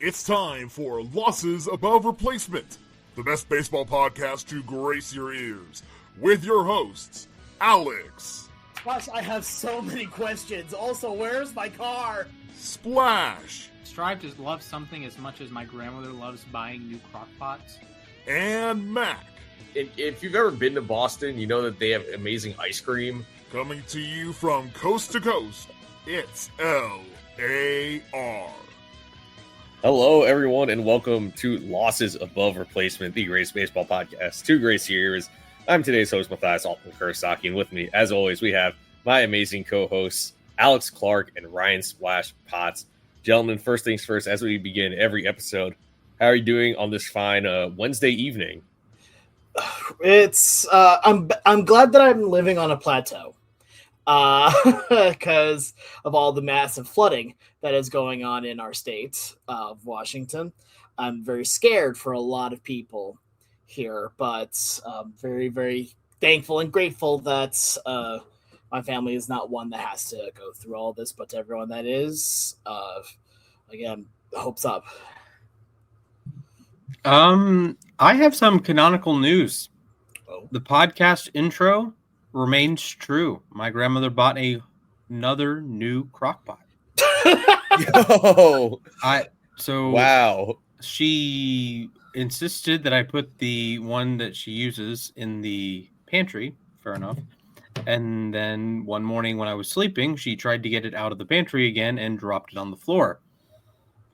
It's time for Losses Above Replacement, the best baseball podcast to grace your ears, with your hosts, Alex. Gosh, I have so many questions. Also, where's my car? Splash. Strive to love something as much as my grandmother loves buying new crock pots. And Mac. If you've ever been to Boston, you know that they have amazing ice cream. Coming to you from coast to coast, it's L-A-R. Hello, everyone, and welcome to Losses Above Replacement, the greatest baseball podcast. Two great years. I'm today's host, Mathias Kurosaki, and with me, as always, we have my amazing co-hosts, Alex Clark and Ryan Splash Potts. Gentlemen, first things first, as we begin every episode, how are you doing on this fine Wednesday evening? It's I'm glad that I'm living on a plateau because of all the massive flooding that is going on in our state of Washington. I'm very scared for a lot of people here, but very, very thankful and grateful that my family is not one that has to go through all this, but to everyone that is, again, hopes up. I have some canonical news. Oh. The podcast intro remains true. My grandmother bought another new crock pot. Yo! Wow. She insisted that I put the one that she uses in the pantry. Fair enough. And then one morning when I was sleeping, she tried to get it out of the pantry again and dropped it on the floor.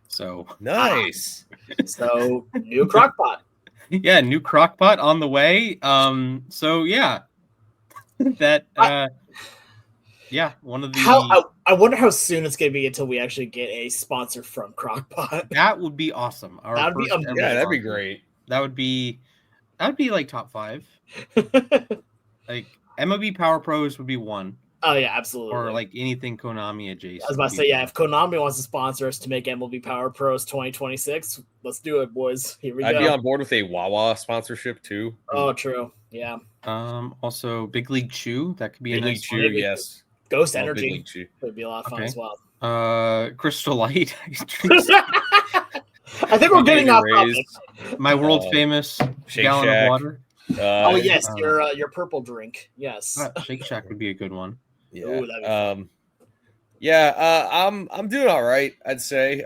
So nice. So new crock pot. Yeah, new crock pot on the way. So yeah. One of the I wonder how soon it's going to be until we actually get a sponsor from Crockpot. That would be awesome. That'd be great. That would be like top 5. Like MLB Power Pros would be one. Oh yeah, absolutely. Or like anything Konami adjacent. I was about to say, yeah, if Konami wants to sponsor us to make MLB Power Pros 2026, let's do it, boys. Here we go. I'd be on board with a Wawa sponsorship too. Oh, true. Yeah. Also Big League Chew. That could be Big a nice League Chew, yes. Ghost Energy would be a lot of fun as well. Crystal Light. I think we're getting off topic. My world famous Shake gallon Shack. of water. Oh yes, your purple drink. Yes. Shake Shack would be a good one. Yeah. Ooh, I'm doing all right, I'd say.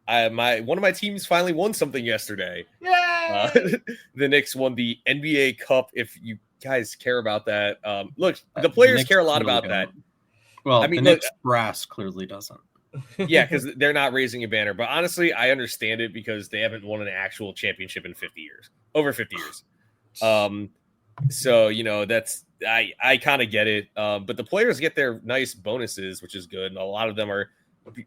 One of my teams finally won something yesterday. Yay! The Knicks won the NBA Cup. If you guys care about that, look, the players care a lot about that. Well, I mean, the Knicks brass clearly doesn't. Yeah, because they're not raising a banner. But honestly, I understand it because they haven't won an actual championship in 50 years, over 50 years. So that's I kind of get it. But the players get their nice bonuses, which is good, and a lot of them are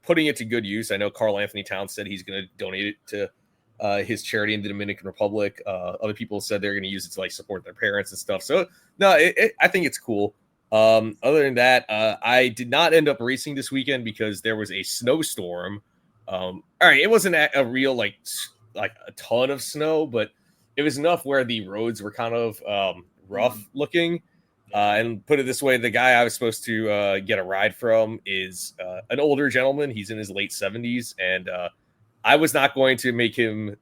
putting it to good use. I know Karl Anthony Towns said he's going to donate it to his charity in the Dominican Republic. Other people said they're going to use it to like support their parents and stuff. So no, I think it's cool. Other than that, I did not end up racing this weekend because there was a snowstorm. All right, it wasn't a real like a ton of snow, but it was enough where the roads were kind of rough looking. And put it this way, the guy I was supposed to get a ride from is an older gentleman. He's in his late 70s, and I was not going to make him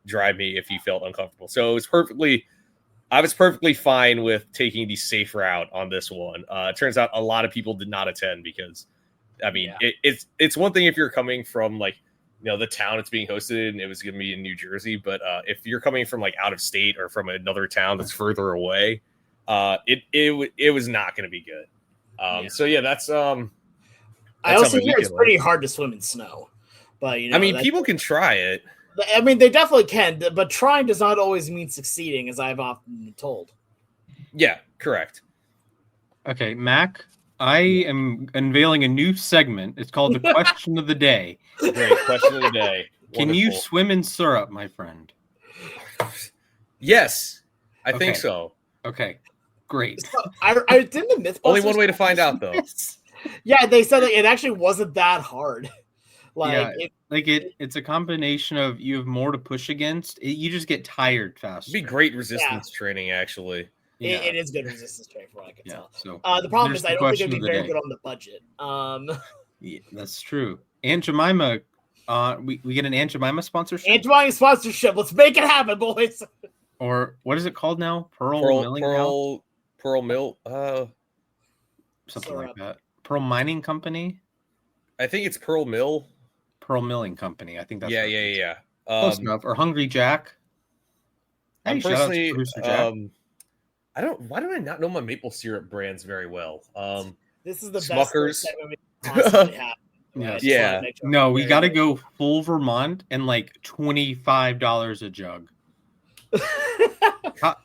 drive me if he felt uncomfortable. So I was perfectly fine with taking the safe route on this one. It turns out a lot of people did not attend because, I mean, it's one thing if you're coming from like, the town it's being hosted in, it was going to be in New Jersey. But if you're coming from like out of state or from another town that's further away, it was not going to be good. So yeah, that's I also hear it's pretty hard to swim in snow, but I mean, people can try it. I mean, they definitely can, but trying does not always mean succeeding, as I've often been told. Yeah, correct. Okay, Mac, I am unveiling a new segment. It's called the Question of the Day. Great, question of the day. Can you swim in syrup, my friend? Yes, I think so. Okay, great. So, I didn't the Mythbusters. Only one way to find out, though. Yeah, they said that it actually wasn't that hard. It's a combination of you have more to push against. You just get tired faster. It'd be great resistance training, actually. Yeah. It is good resistance training, from what I can tell. So the problem is I don't think it'd be very good on the budget. Yeah, that's true. Aunt Jemima We get an Aunt Jemima sponsorship. Aunt Jemima sponsorship. Let's make it happen, boys. Or what is it called now? Pearl Mill. Something like that. Pearl Mining Company. I think it's Pearl Mill. Pearl Milling Company. I think that's yeah. Close enough. Or Hungry Jack. I'm personally, I don't. Why do I not know my maple syrup brands very well? This is the Smuckers. best we possibly have. Right? Yeah. Sure no, we got to go full Vermont and like $25 a jug. I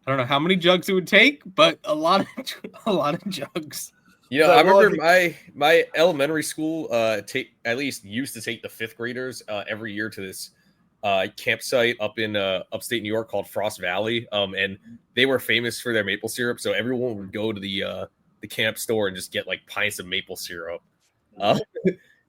don't know how many jugs it would take, but a lot of jugs. I remember my elementary school at least used to take the 5th graders every year to this campsite up in upstate New York called Frost Valley, and they were famous for their maple syrup. So everyone would go to the camp store and just get like pints of maple syrup.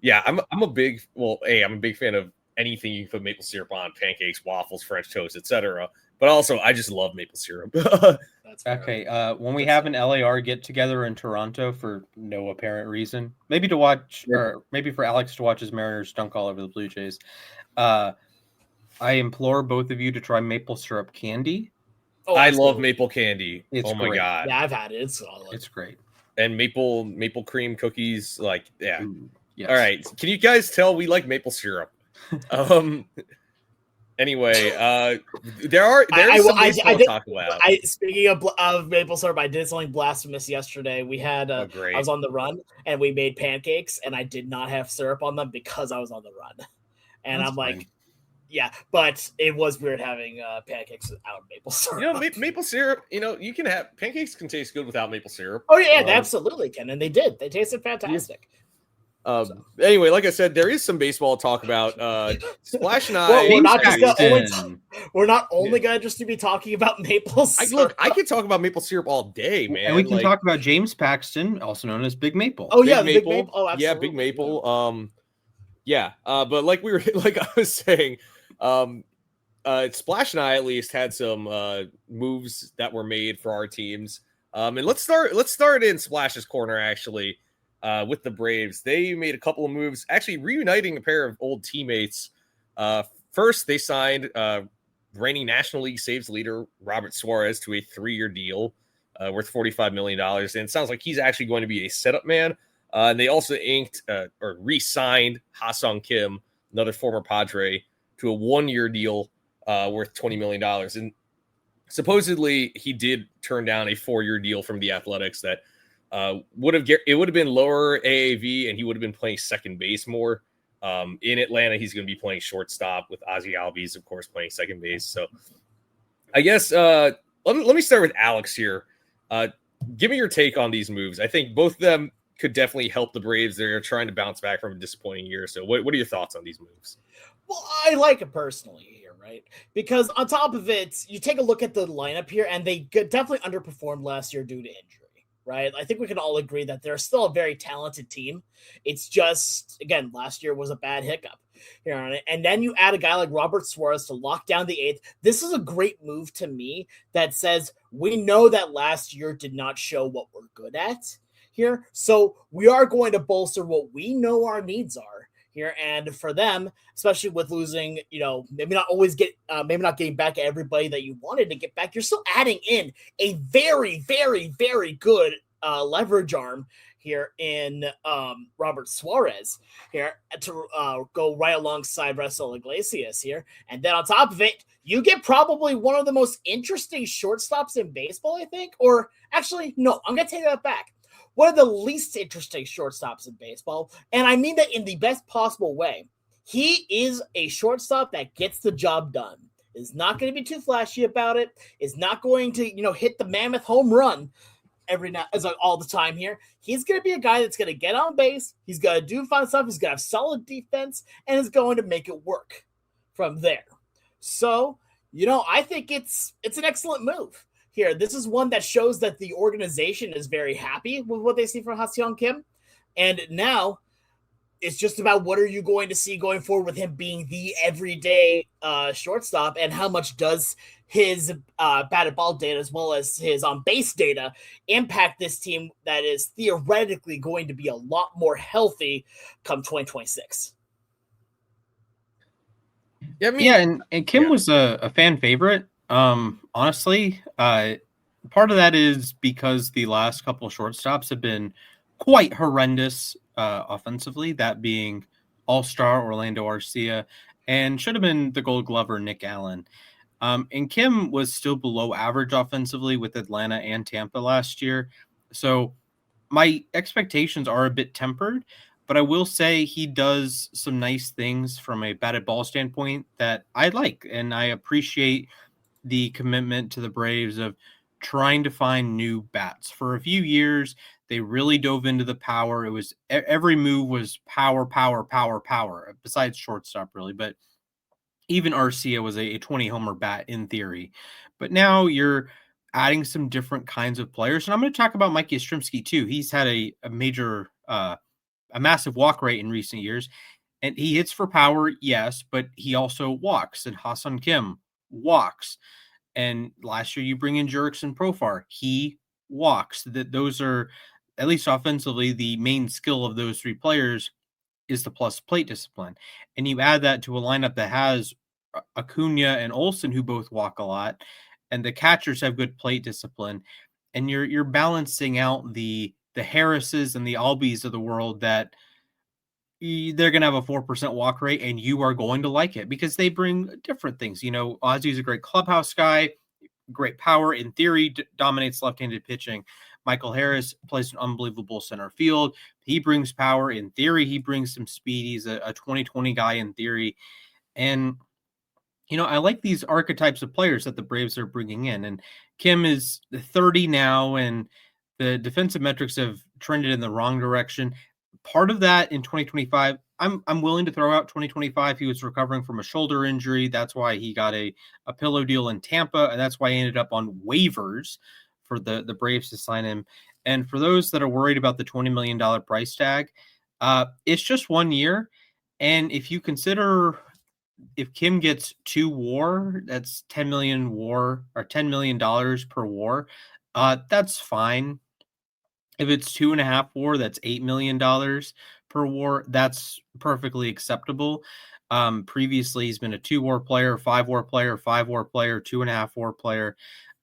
Yeah, I'm a big fan of anything you can put maple syrup on: pancakes, waffles, French toast, etc. But also, I just love maple syrup. That's okay. When we have an LAR get together in Toronto for no apparent reason, maybe to watch, or maybe for Alex to watch his Mariners dunk all over the Blue Jays, I implore both of you to try maple syrup candy. Oh, I love maple candy. It's my great. God. Yeah, I've had it. It's solid. It's great. And maple cream cookies, like, yeah. Ooh, yes. All right. Can you guys tell we like maple syrup? Anyway, there's some baseball to talk about. Speaking of maple syrup, I did something blasphemous yesterday. We had I was on the run and we made pancakes, and I did not have syrup on them because I was on the run. And that's I'm fine. Like, yeah, but it was weird having pancakes without maple syrup. Maple syrup, you can have pancakes can taste good without maple syrup. Oh yeah, they absolutely can, and they did. They tasted fantastic. Anyway, like I said, there is some baseball to talk about. Splash and we're not only going to just be talking about maple syrup. I could talk about maple syrup all day, man. And we can talk about James Paxton, also known as Big Maple. Oh, yeah, Big Maple. Oh, absolutely. Yeah, Big Maple. But like I was saying, Splash and I at least had some moves that were made for our teams. And let's start in Splash's corner, actually. With the Braves, they made a couple of moves, actually reuniting a pair of old teammates. First, they signed reigning National League saves leader Robert Suarez to a 3-year deal worth $45 million. And it sounds like he's actually going to be a setup man. And they also inked or re-signed Ha-Sung Kim, another former Padre, to a 1-year deal worth $20 million. And supposedly he did turn down a 4-year deal from the Athletics that would have been lower AAV, and he would have been playing second base more. In Atlanta, he's going to be playing shortstop with Ozzie Albies, of course, playing second base. So I guess let me start with Alex here. Give me your take on these moves. I think both of them could definitely help the Braves. They're trying to bounce back from a disappointing year. So what are your thoughts on these moves? Well, I like it personally here, right? Because on top of it, you take a look at the lineup here, and they definitely underperformed last year due to injury. Right. I think we can all agree that they're still a very talented team. It's just, again, last year was a bad hiccup here on it. And then you add a guy like Robert Suarez to lock down the 8th. This is a great move to me that says we know that last year did not show what we're good at here. So we are going to bolster what we know our needs are here. And for them, especially with losing, maybe not getting back everybody that you wanted to get back, you're still adding in a very, very, very good leverage arm here in Robert Suarez here to go right alongside Russell Iglesias here. And then on top of it, you get probably one of the most interesting shortstops in baseball, I think. Or actually, no, I'm going to take that back. One of the least interesting shortstops in baseball, and I mean that in the best possible way. He is a shortstop that gets the job done. Is not going to be too flashy about it. Is not going to, hit the mammoth home run all the time here. He's going to be a guy that's going to get on base. He's going to do fun stuff. He's going to have solid defense, and is going to make it work from there. So, I think it's an excellent move. Here, this is one that shows that the organization is very happy with what they see from Ha-Sung Kim. And now it's just about what are you going to see going forward with him being the everyday shortstop, and how much does his batted ball data as well as his on-base data impact this team that is theoretically going to be a lot more healthy come 2026. Yeah, I mean, Yeah, and Kim was a fan favorite. Honestly, part of that is because the last couple of shortstops have been quite horrendous offensively. That being All-Star Orlando Arcia, and should have been the Gold Glover Nick Allen. And Kim was still below average offensively with Atlanta and Tampa last year. So my expectations are a bit tempered, but I will say he does some nice things from a batted ball standpoint that I like. And I appreciate the commitment to the Braves of trying to find new bats. For a few years, they really dove into the power. It was every move was power, power, power, power, besides shortstop, really. But even Arcia was a 20 homer bat in theory. But now you're adding some different kinds of players. And I'm going to talk about Mike Yastrzemski too. He's had a major, a massive walk rate in recent years. And he hits for power, yes, but he also walks. And Hassan Kim walks. And last year you bring in Jurickson Profar. He walks. Those are, at least offensively, the main skill of those three players is the plus plate discipline. And you add that to a lineup that has Acuna and Olsen, who both walk a lot, and the catchers have good plate discipline. And you're balancing out the Harrises and the Albies of the world that they're going to have a 4% walk rate, and you are going to like it because they bring different things. You know, Ozzy's a great clubhouse guy, great power. In theory, dominates left-handed pitching. Michael Harris plays an unbelievable center field. He brings power. In theory, he brings some speed. He's a 2020 guy in theory. And, you know, I like these archetypes of players that the Braves are bringing in. And Kim is 30 now, and the defensive metrics have trended in the wrong direction. Part of that in 2025, I'm willing to throw out 2025. He was recovering from a shoulder injury. That's why he got a pillow deal in Tampa, and that's why he ended up on waivers for the Braves to sign him. And for those that are worried about the $20 million price tag, it's just 1 year. And if you consider if Kim gets 2 WAR, that's 10 million WAR or $10 million per WAR. That's fine. If it's 2.5 WAR, that's $8 million per WAR. That's perfectly acceptable. Previously, he's been a 2 WAR player, 5 WAR player, 5 WAR player, 2.5 WAR player.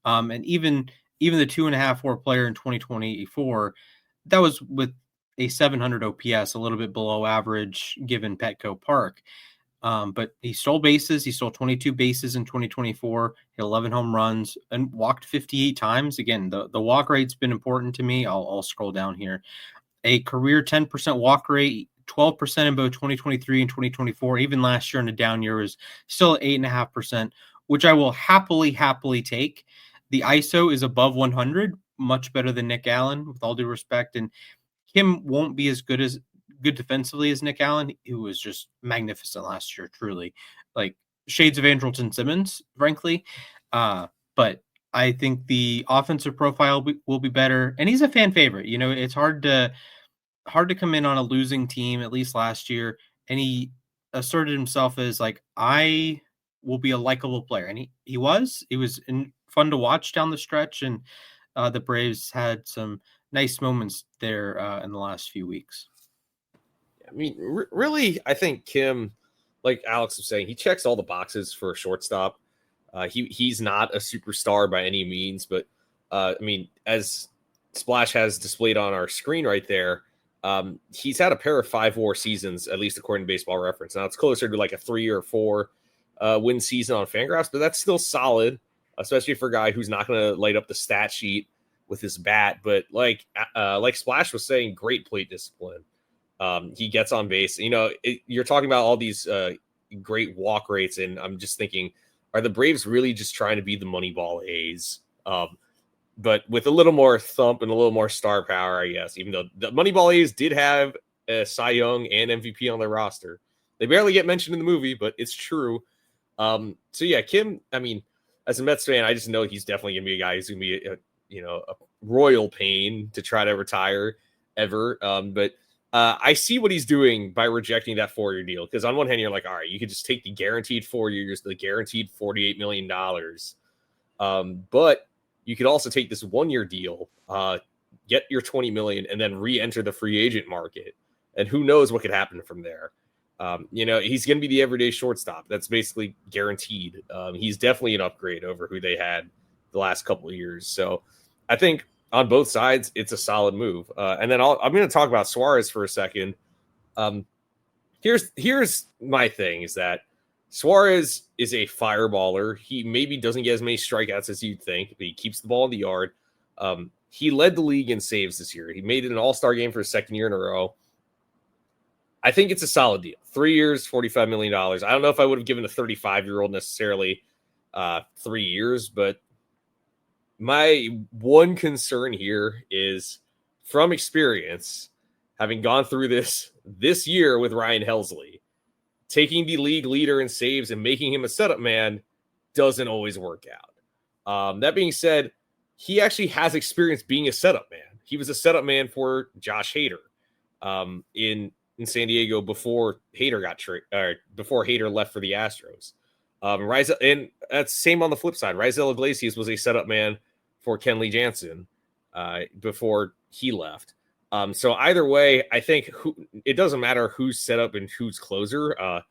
And even the 2.5 WAR player in 2024, that was with a 700 OPS, a little bit below average given Petco Park. But he stole bases. He stole 22 bases in 2024, hit 11 home runs, and walked 58 times. Again, the walk rate's been important to me. I'll scroll down here. A career 10% walk rate, 12% in both 2023 and 2024. Even last year in a down year was still at 8.5%, which I will happily take. The ISO is above 100, much better than Nick Allen, with all due respect. And Kim won't be as good defensively as Nick Allen, who was just magnificent last year, truly. Like shades of Andrelton Simmons, frankly. But I think the offensive profile will be better. And he's a fan favorite. You know, it's hard to come in on a losing team, at least last year. And he asserted himself as like, I will be a likable player. And he was. It was fun to watch down the stretch. And the Braves had some nice moments there in the last few weeks. I mean, really, I think Kim, like Alex was saying, he checks all the boxes for a shortstop. He's not a superstar by any means, but I mean, as Splash has displayed on our screen right there, he's had a pair of 5 WAR seasons, at least according to Baseball Reference. Now it's closer to like a 3 or 4 win season on Fangraphs, but that's still solid, especially for a guy who's not going to light up the stat sheet with his bat. But like Splash was saying, great plate discipline. He gets on base. You know, you're talking about all these great walk rates, and I'm just thinking, are the Braves really just trying to be the Moneyball A's? But with a little more thump and a little more star power, I guess, even though the Moneyball A's did have a Cy Young and MVP on their roster. They barely get mentioned in the movie, but it's true. So, yeah, Kim, I mean, as a Mets fan, I just know he's definitely going to be a guy who's going to be, a royal pain to try to retire ever. But I see what he's doing by rejecting that 4-year deal. Because on one hand, you're like, all right, you could just take the guaranteed 4 years, the guaranteed $48 million. But you could also take this 1-year deal, get your $20 million, and then re-enter the free agent market. And who knows what could happen from there. He's going to be the everyday shortstop. That's basically guaranteed. He's definitely an upgrade over who they had the last couple of years. So I think on both sides, it's a solid move. And then I'm going to talk about Suarez for a second. Here's my thing is that Suarez is a fireballer. He maybe doesn't get as many strikeouts as you'd think, but he keeps the ball in the yard. He led the league in saves this year. He made it an all-star game for a second year in a row. I think it's a solid deal. 3 years, $45 million. I don't know if I would have given a 35-year-old necessarily 3 years, but my one concern here is from experience, having gone through this year with Ryan Helsley, taking the league leader in saves and making him a setup man doesn't always work out. That being said, he actually has experience being a setup man. He was a setup man for Josh Hader in San Diego before Hader before Hader left for the Astros. And that's same on the flip side. Raisel Iglesias was a setup man for Kenley Jansen before he left. So either way, I think it doesn't matter who's set up and who's closer.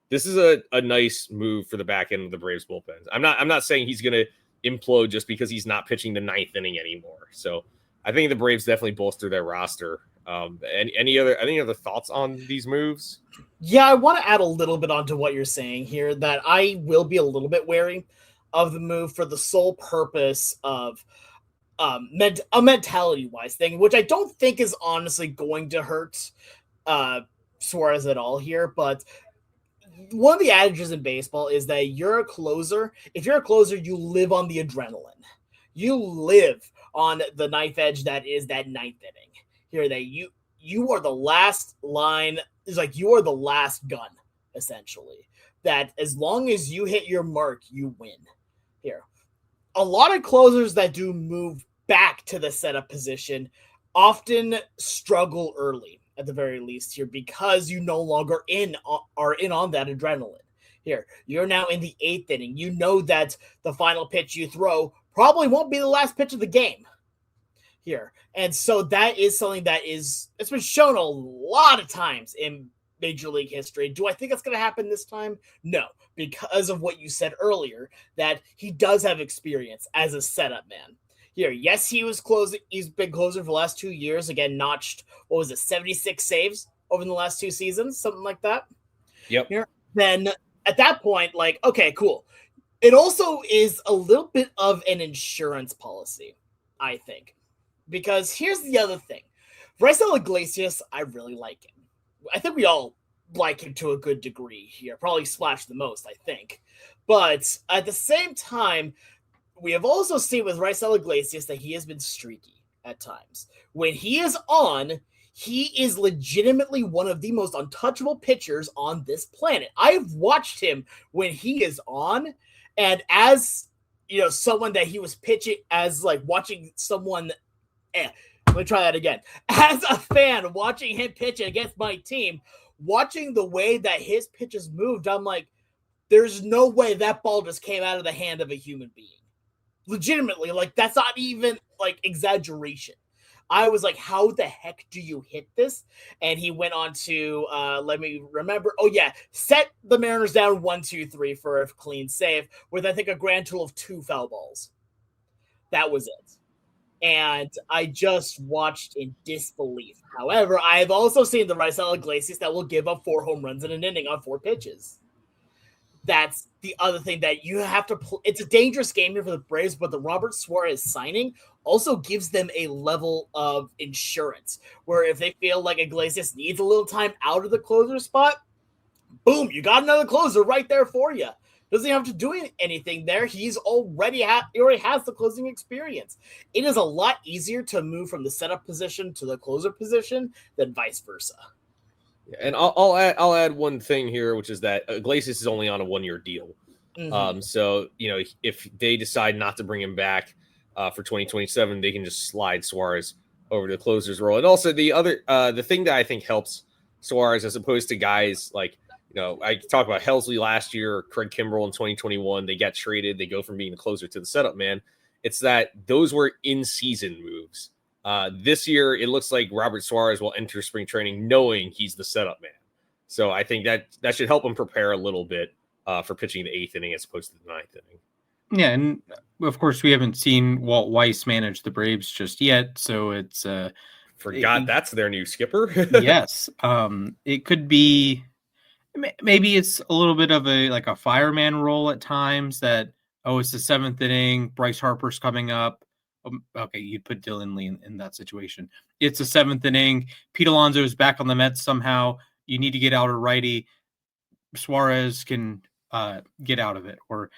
This is a nice move for the back end of the Braves bullpen. I'm not saying he's going to implode just because he's not pitching the ninth inning anymore. So I think the Braves definitely bolster their roster. Any other thoughts on these moves? Yeah, I want to add a little bit onto what you're saying here, that I will be a little bit wary of the move for the sole purpose of a mentality-wise thing, which I don't think is honestly going to hurt Suarez at all here. But one of the adages in baseball is that you're a closer. If you're a closer, you live on the adrenaline. You live on the knife edge that is that ninth inning. Here, that you are the last line. It's like you are the last gun, essentially. That as long as you hit your mark, you win. Here, a lot of closers that do move back to the setup position often struggle early, at the very least here, because you no longer are in on that adrenaline. Here, you're now in the eighth inning. You know that the final pitch you throw probably won't be the last pitch of the game. Here, and so that is something it's been shown a lot of times in Major League history. Do I think it's going to happen this time? No, because of what you said earlier, that he does have experience as a setup man. Here, yes, he was closing. He's been closer for the last 2 years. Again, notched 76 saves over the last 2 seasons, something like that. Yep. Here, then at that point, okay, cool. It also is a little bit of an insurance policy, I think. Because here's the other thing. Raisel Iglesias, I really like him. I think we all like him to a good degree here. Probably Splash the most, I think. But at the same time, we have also seen with Raisel Iglesias that he has been streaky at times. When he is on, he is legitimately one of the most untouchable pitchers on this planet. I've watched him when he is on, and as someone that he was pitching, as watching someone. Let me try that again. As a fan watching him pitch against my team, watching the way that his pitches moved, I'm like, there's no way that ball just came out of the hand of a human being. Legitimately, that's not even exaggeration. I was like, how the heck do you hit this? And he went on to, let me remember. Oh, yeah. Set the Mariners down 1-2-3 for a clean save with, I think, a grand total of 2 foul balls. That was it. And I just watched in disbelief. However, I've also seen the Raisel Iglesias that will give up 4 home runs in an inning on 4 pitches. That's the other thing that you have to – it's a dangerous game here for the Braves, but the Robert Suarez signing also gives them a level of insurance where if they feel like Iglesias needs a little time out of the closer spot, boom, you got another closer right there for you. Doesn't have to do anything there. He already has the closing experience. It is a lot easier to move from the setup position to the closer position than vice versa. And I'll add one thing here, which is that Iglesias is only on a 1-year deal. Mm-hmm. So if they decide not to bring him back for 2027, they can just slide Suarez over to the closer's role. And also the thing that I think helps Suarez as opposed to guys like. I talk about Helsley last year, Craig Kimbrell in 2021. They get traded. They go from being the closer to the setup man. It's that those were in-season moves. This year, it looks like Robert Suarez will enter spring training knowing he's the setup man. So I think that should help him prepare a little bit for pitching the 8th inning as opposed to the 9th inning. Yeah, and of course we haven't seen Walt Weiss manage the Braves just yet, so it's that's their new skipper. Yes, it could be. Maybe it's a little bit of a fireman role at times. That it's the 7th inning. Bryce Harper's coming up. Okay, you'd put Dylan Lee in that situation. It's the 7th inning. Pete Alonso's back on the Mets somehow. You need to get out a righty. Suarez can get out of it, or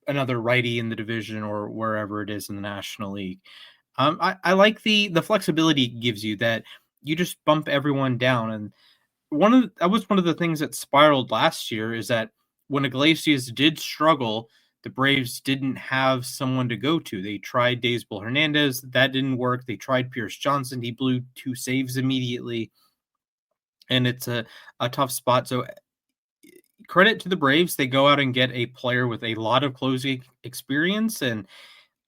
another righty in the division or wherever it is in the National League. I like the flexibility it gives you, that you just bump everyone down. And that was one of the things that spiraled last year, is that when Iglesias did struggle, the Braves didn't have someone to go to. They tried Daysbel Hernandez. That didn't work. They tried Pierce Johnson. He blew 2 saves immediately. And it's a tough spot. So credit to the Braves. They go out and get a player with a lot of closing experience, and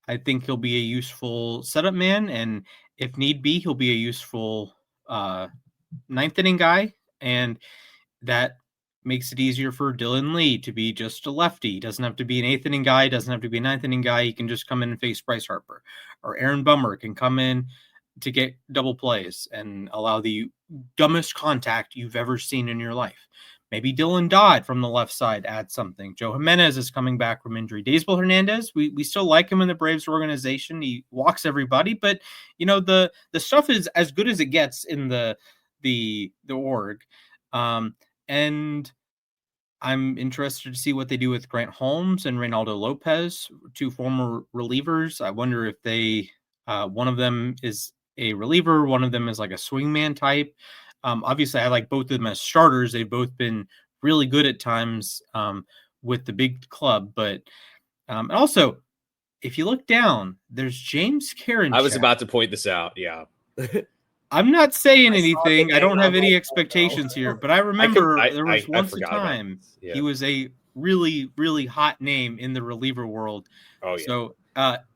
I think he'll be a useful setup man. And if need be, he'll be a useful 9th inning guy. And that makes it easier for Dylan Lee to be just a lefty. He doesn't have to be an 8th inning guy. He doesn't have to be a 9th inning guy. He can just come in and face Bryce Harper. Or Aaron Bummer can come in to get double plays and allow the dumbest contact you've ever seen in your life. Maybe Dylan Dodd from the left side adds something. Joe Jimenez is coming back from injury. Daysbel Hernandez, we still like him in the Braves organization. He walks everybody, but the stuff is as good as it gets in the org. And I'm interested to see what they do with Grant Holmes and Reynaldo Lopez, 2 former relievers. I wonder if they one of them is a reliever, one of them is like a swingman type. Obviously, I like both of them as starters. They've both been really good at times with the big club. But also, if you look down, there's James Karinchak. I was about to point this out. Yeah. I'm not saying anything. I don't have any expectations here. But I remember there was once a time he was a really, really hot name in the reliever world. Oh, yeah. So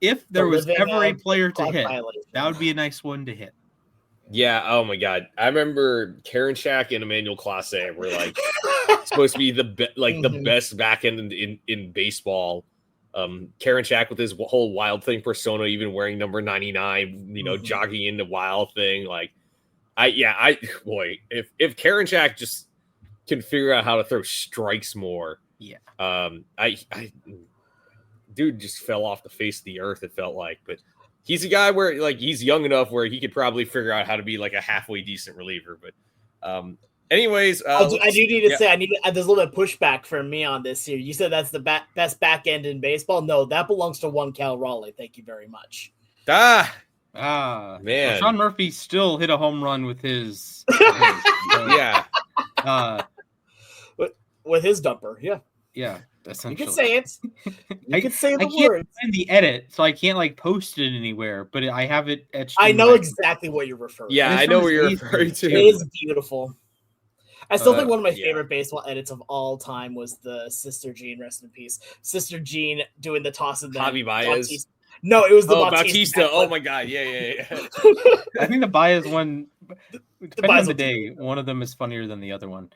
if there was ever a player to hit, that would be a nice one to hit. Yeah. Oh my God. I remember Karinchak and Emmanuel Clase were like supposed to be the best back end in baseball. Karinchak with his whole Wild Thing persona, even wearing number 99, jogging in the Wild Thing. Like, if Karinchak just can figure out how to throw strikes more. Yeah. Dude just fell off the face of the earth. It felt like, but he's a guy where he's young enough where he could probably figure out how to be like a halfway decent reliever. But anyways, I do need to say there's a little bit of pushback from me on this here. You said that's the best back end in baseball. No, that belongs to one Cal Raleigh. Thank you very much. Man, well, Sean Murphy still hit a home run with his. Yeah. With his dumper, yeah. Yeah. You can say it. You can say the I can't words. find the edit, so I can't post it anywhere. But I have it etched. I know exactly what you're referring. Yeah, I know what you're referring to. It is beautiful. I still think one of my favorite baseball edits of all time was the Sister Jean, rest in peace. Sister Jean doing the toss of the Javi Baez. No, it was the Bautista. Oh my God, yeah. I think the Baez one. Depending on the day, one of them is funnier than the other one.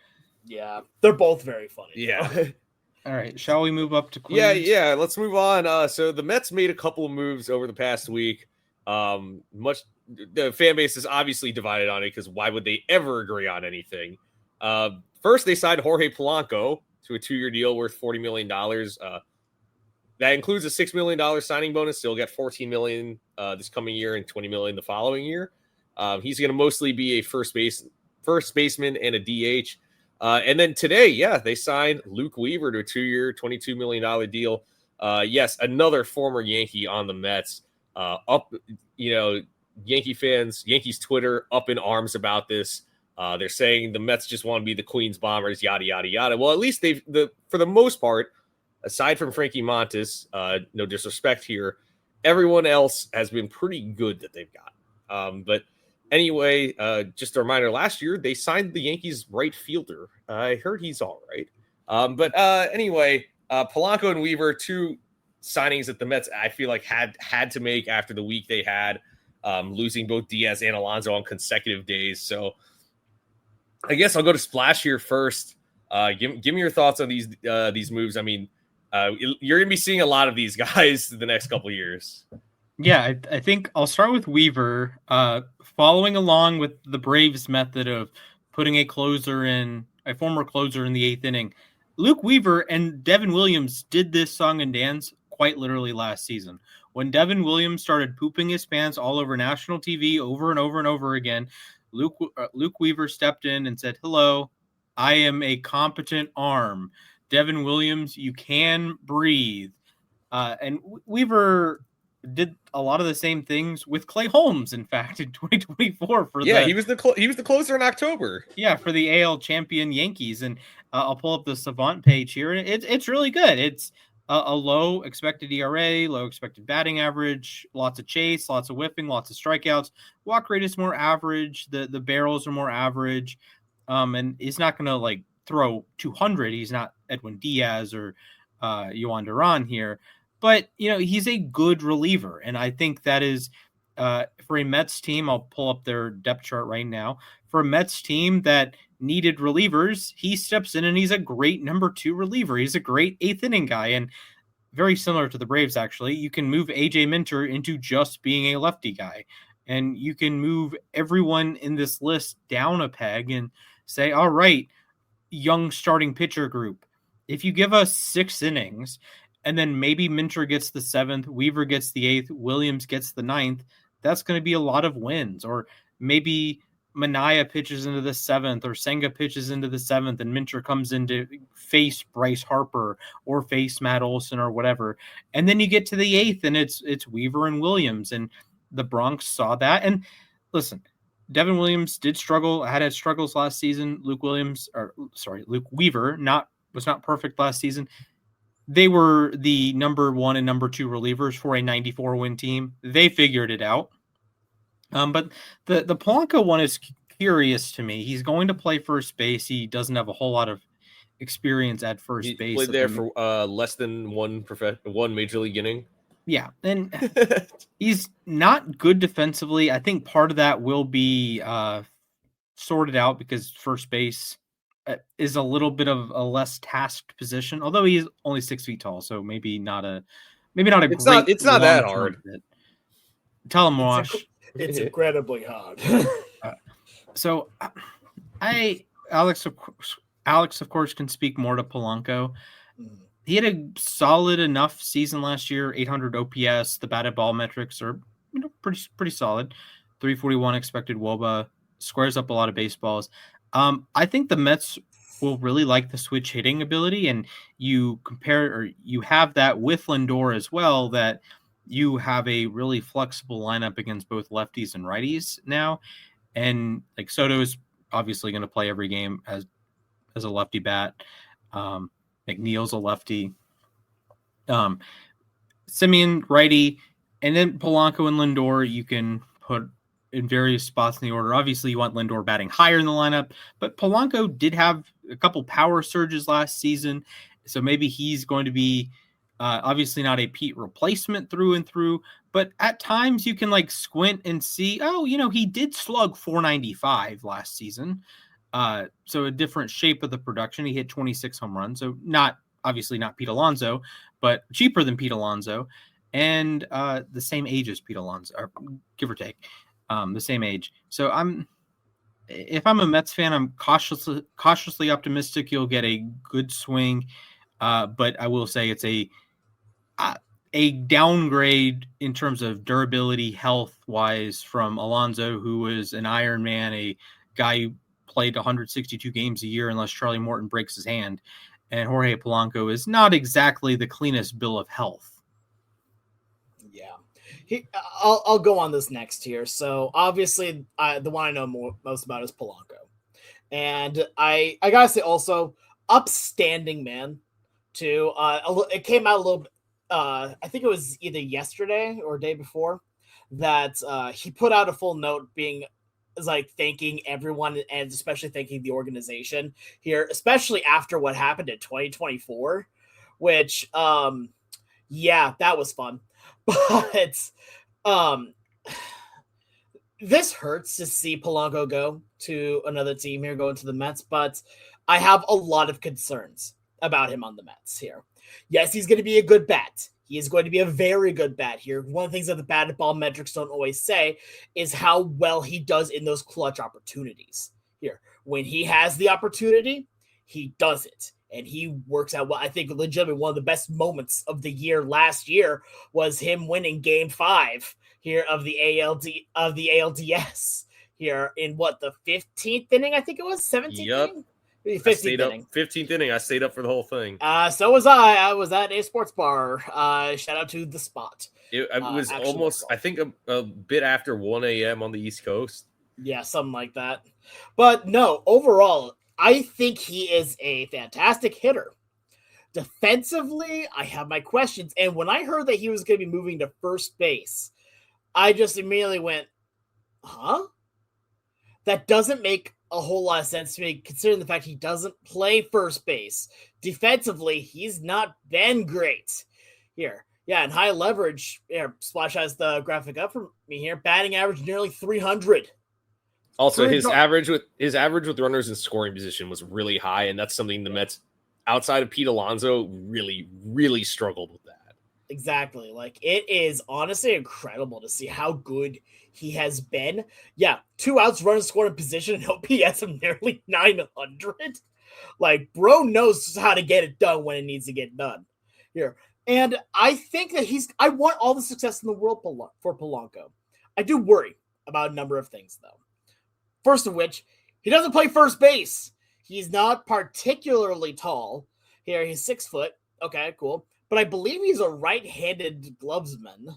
Yeah, they're both very funny. Yeah. All right, shall we move up to Queens? Yeah. Let's move on. So the Mets made a couple of moves over the past week. The fan base is obviously divided on it because why would they ever agree on anything? First, they signed Jorge Polanco to a 2-year deal worth $40 million. That includes a $6 million signing bonus. So he'll get $14 million this coming year and $20 million the following year. He's going to mostly be a first baseman and a DH. And then today, they signed Luke Weaver to a 2-year, $22 million deal. Yes, another former Yankee on the Mets. Yankee fans, Yankees Twitter up in arms about this. They're saying the Mets just want to be the Queens Bombers, yada, yada, yada. Well, at least for the most part, aside from Frankie Montas, no disrespect here, everyone else has been pretty good that they've got. But anyway, just a reminder, last year they signed the Yankees right fielder. I heard he's all right. But anyway, Polanco and Weaver, 2 signings that the Mets, I feel like had to make after the week they had, losing both Diaz and Alonso on consecutive days. So I guess I'll go to Splash here first. Give me your thoughts on these moves. I mean, you're going to be seeing a lot of these guys the next couple of years. Yeah, I think I'll start with Weaver. Following along with the Braves' method of putting a former closer in the 8th inning, Luke Weaver and Devin Williams did this song and dance quite literally last season. When Devin Williams started pooping his pants all over national TV over and over and over again, Luke Weaver stepped in and said, "Hello, I am a competent arm. Devin Williams, you can breathe." And Weaver did a lot of the same things with Clay Holmes, in fact, in 2024 he was the closer in October. Yeah, for the AL champion Yankees. And I'll pull up the Savant page here, and it's really good. It's a low expected ERA, low expected batting average, lots of chase, lots of whiffing, lots of strikeouts. Walk rate is more average. The barrels are more average. And he's not going to like throw 200. He's not Edwin Diaz or Yohan Duran here. But, he's a good reliever. And I think that is, for a Mets team, I'll pull up their depth chart right now. For a Mets team that needed relievers, he steps in and he's a great number 2 reliever. He's a great 8th inning guy. And very similar to the Braves, actually. You can move AJ Minter into just being a lefty guy. And you can move everyone in this list down a peg and say, all right, young starting pitcher group, if you give us 6 innings – and then maybe Minter gets the 7th, Weaver gets the 8th, Williams gets the 9th, that's going to be a lot of wins. Or maybe Manaea pitches into the 7th, or Senga pitches into the 7th, and Minter comes in to face Bryce Harper or face Matt Olson or whatever. And then you get to the 8th, and it's Weaver and Williams. And the Bronx saw that. And listen, Devin Williams did struggle, had struggles last season. Luke Weaver was not perfect last season. They were the number 1 and number 2 relievers for a 94-win team. They figured it out. But the Polanco one is curious to me. He's going to play first base. He doesn't have a whole lot of experience at first base. He played there for less than one major league inning. Yeah, and he's not good defensively. I think part of that will be sorted out because first base is a little bit of a less tasked position, although he's only 6 feet tall, so maybe not a it's great. It's not that hard. Tell him, Wash. It's incredibly hard. So, Alex, of course, can speak more to Polanco. He had a solid enough season last year. 800 OPS. The batted ball metrics are pretty solid. 341 expected WOBA. Squares up a lot of baseballs. I think the Mets will really like the switch hitting ability, and you have that with Lindor as well, that you have a really flexible lineup against both lefties and righties now. And like Soto is obviously going to play every game as a lefty bat. McNeil's a lefty. Simeon righty, and then Polanco and Lindor you can put in various spots in the order. Obviously, you want Lindor batting higher in the lineup, but Polanco did have a couple power surges last season, so maybe he's going to be obviously not a Pete replacement through and through, but at times you can like squint and see, he did slug 495 last season, so a different shape of the production. He hit 26 home runs, so obviously not Pete Alonso, but cheaper than Pete Alonso, and the same age as Pete Alonso, or give or take. The same age. So if I'm a Mets fan, I'm cautiously optimistic you'll get a good swing. But I will say it's a downgrade in terms of durability, health wise, from Alonso, who was an Iron Man, a guy who played 162 games a year unless Charlie Morton breaks his hand. And Jorge Polanco is not exactly the cleanest bill of health. I'll go on this next here. So obviously, the one I know most about is Polanco, and I gotta say also upstanding man too. It came out a little. I think it was either yesterday or day before that he put out a full note thanking everyone and especially thanking the organization here, especially after what happened in 2024, which that was fun. But this hurts to see Polanco go to another team here, going to the Mets, but I have a lot of concerns about him on the Mets here. Yes, he's going to be a good bat. He is going to be a very good bat here. One of the things that the bat ball metrics don't always say is how well he does in those clutch opportunities here. When he has the opportunity, he does it. And he works out well. I think legitimately one of the best moments of the year last year was him winning Game 5 here of the ALDS here in the 15th inning, I think it was 17th inning. 15th inning. I stayed up for the whole thing. So was I. I was at a sports bar. Shout out to The Spot. It was almost, I think, a bit after 1 a.m. on the East Coast. Yeah, something like that. But no, overall, I think he is a fantastic hitter. Defensively, I have my questions. And when I heard that he was going to be moving to first base, I just immediately went, huh? That doesn't make a whole lot of sense to me, considering the fact he doesn't play first base. Defensively, he's not been great here. Yeah, and high leverage. Here, Splash has the graphic up for me here. Batting average nearly 300. Also, his average with runners in scoring position was really high, and that's something the Mets, outside of Pete Alonso, really, really struggled with that. Exactly. Like, it is honestly incredible to see how good he has been. Yeah, 2 outs, runners scoring position, and OPS of nearly 900. Like, bro knows how to get it done when it needs to get done here. And I think that I want all the success in the world for Polanco. I do worry about a number of things, though. First of which, he doesn't play first base. He's not particularly tall. Here, he's 6 foot. Okay, cool. But I believe he's a right-handed glovesman.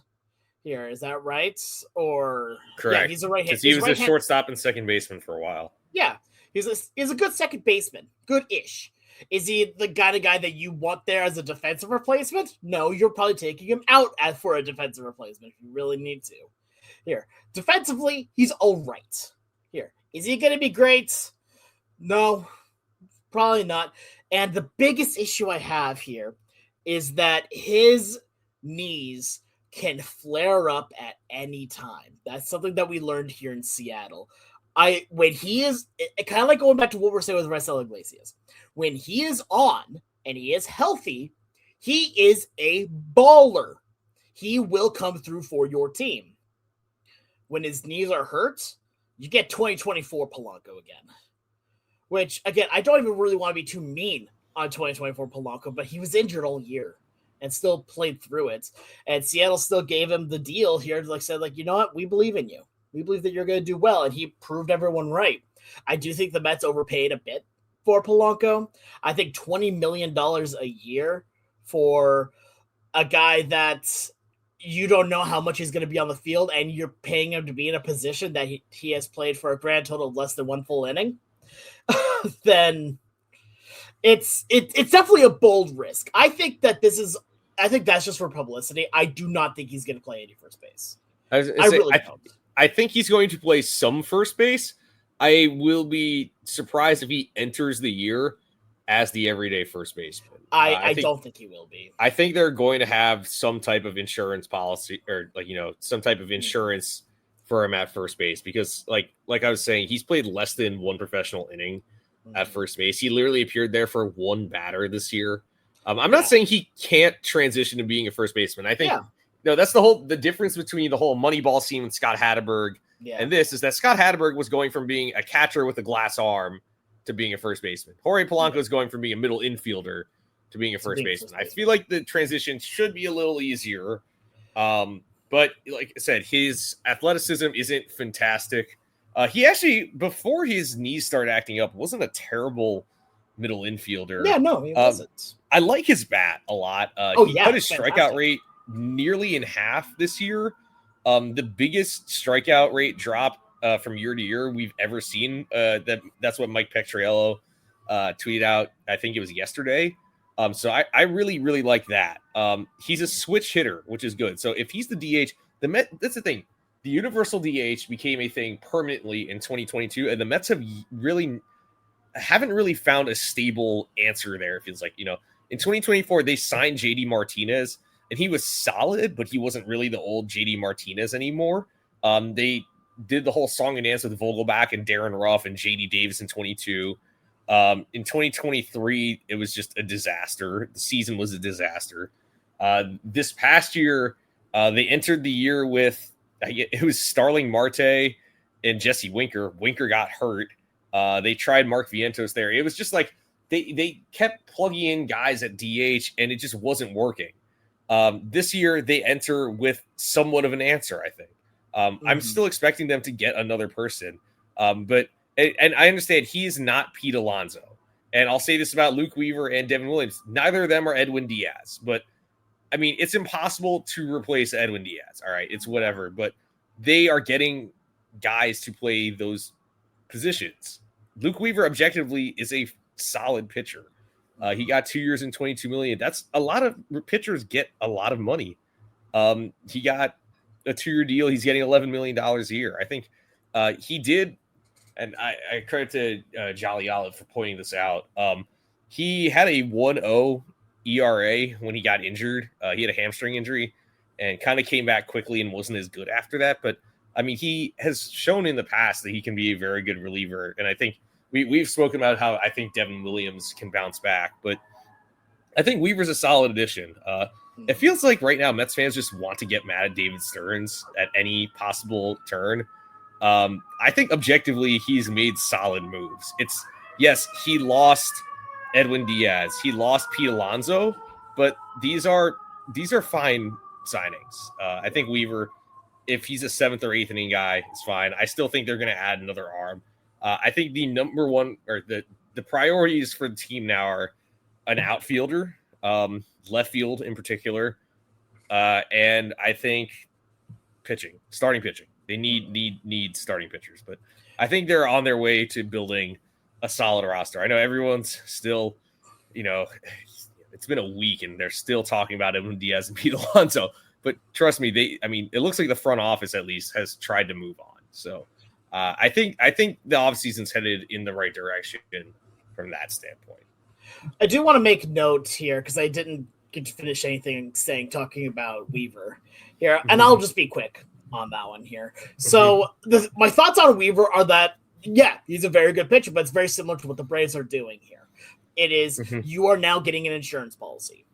Here, is that right? Or correct? Yeah, he's a right-handed. Because he was a shortstop and second baseman for a while. Yeah, he's a good second baseman, good-ish. Is he the kind of guy that you want there as a defensive replacement? No, you're probably taking him out for a defensive replacement if you really need to. Here, defensively, he's all right. Here, is he going to be great? No, probably not. And the biggest issue I have here is that his knees can flare up at any time. That's something that we learned here in Seattle. When he is kind of like going back to what we're saying with Raisel Iglesias, when he is on and he is healthy, he is a baller. He will come through for your team. When his knees are hurt, you get 2024 Polanco again. Which, again, I don't even really want to be too mean on 2024 Polanco, but he was injured all year and still played through it. And Seattle still gave him the deal here, said, you know what? We believe in you. We believe that you're going to do well, and he proved everyone right. I do think the Mets overpaid a bit for Polanco. I think $20 million a year for a guy that you don't know how much he's going to be on the field, and you're paying him to be in a position that he has played for a grand total of less than 1 full inning, then it's definitely a bold risk. I think that's just for publicity. I do not think he's going to play any first base. I really don't. I think he's going to play some first base. I will be surprised if he enters the year as the everyday first baseman. I don't think he will be. I think they're going to have some type of insurance policy or some type of insurance for him at first base because like I was saying, he's played less than 1 professional inning at first base. He literally appeared there for 1 batter this year. I'm not saying he can't transition to being a first baseman. I think that's the difference between the whole Moneyball scene with Scott Hatteberg and this is that Scott Hatteberg was going from being a catcher with a glass arm to being a first baseman. Jorge Polanco is going from being a middle infielder to being a first baseman. I feel like the transition should be a little easier. But like I said, his athleticism isn't fantastic. He actually, before his knees started acting up, wasn't a terrible middle infielder. Yeah, no, he wasn't. I like his bat a lot. He cut his strikeout rate nearly in half this year. The biggest strikeout rate drop from year to year we've ever seen. That's what Mike Petriello tweeted out. I think it was yesterday. So I really, really like that. He's a switch hitter, which is good. So if he's the DH, that's the thing. The universal DH became a thing permanently in 2022, and the Mets haven't really found a stable answer there. It feels like, in 2024, they signed JD Martinez, and he was solid, but he wasn't really the old JD Martinez anymore. They did the whole song and dance with Vogelback and Darren Ruff and JD Davis in 22. In 2023, it was just a disaster. The season was a disaster. This past year, they entered the year with it was Starling Marte and Jesse Winker. Winker got hurt. They tried Mark Vientos there. It was just like they kept plugging in guys at DH, and it just wasn't working. This year, they enter with somewhat of an answer, I think. I'm still expecting them to get another person. But I understand he is not Pete Alonso. And I'll say this about Luke Weaver and Devin Williams. Neither of them are Edwin Diaz. But, I mean, it's impossible to replace Edwin Diaz. All right, it's whatever. But they are getting guys to play those positions. Luke Weaver, objectively, is a solid pitcher. He got 2 years and $22 million. That's a lot of pitchers get a lot of money. He got a 2-year deal. He's getting $11 million a year. I think he did. And I credit to Jolly Olive for pointing this out. He had a 1.0 ERA when he got injured. He had a hamstring injury and kind of came back quickly and wasn't as good after that. But, I mean, he has shown in the past that he can be a very good reliever. And I think we've spoken about how I think Devin Williams can bounce back. But I think Weaver's a solid addition. It feels like right now Mets fans just want to get mad at David Stearns at any possible turn. I think objectively he's made solid moves. Yes, he lost Edwin Diaz, he lost Pete Alonso, but these are fine signings. I think Weaver, if he's a 7th or 8th inning guy, it's fine. I still think they're going to add another arm. I think the number one or the priorities for the team now are an outfielder, left field in particular, and I think starting pitching. They need starting pitchers, but I think they're on their way to building a solid roster. I know everyone's still, it's been a week and they're still talking about Edwin Diaz and Pete Alonso, but trust me, it looks like the front office at least has tried to move on. So I think the offseason's headed in the right direction from that standpoint. I do want to make note here because I didn't get to finish anything talking about Weaver here, and I'll just be quick on that one here. So my thoughts on Weaver are that, yeah, he's a very good pitcher, but it's very similar to what the Braves are doing here. It is you are now getting an insurance policy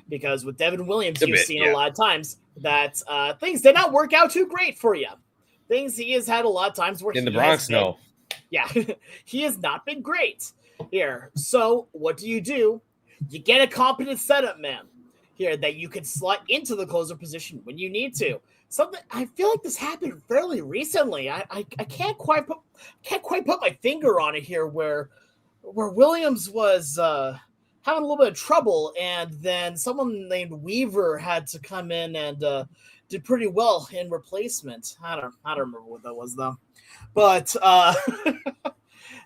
because with Devin Williams, you've seen a lot of times that things did not work out too great for you. He has had a lot of times where in the Bronx, he has not been great here. So what do? You get a competent setup man here that you can slot into the closer position when you need to. Something I feel like this happened fairly recently. I can't quite put my finger on it here where Williams was having a little bit of trouble, and then someone named Weaver had to come in and did pretty well in replacement. I don't remember what that was though, but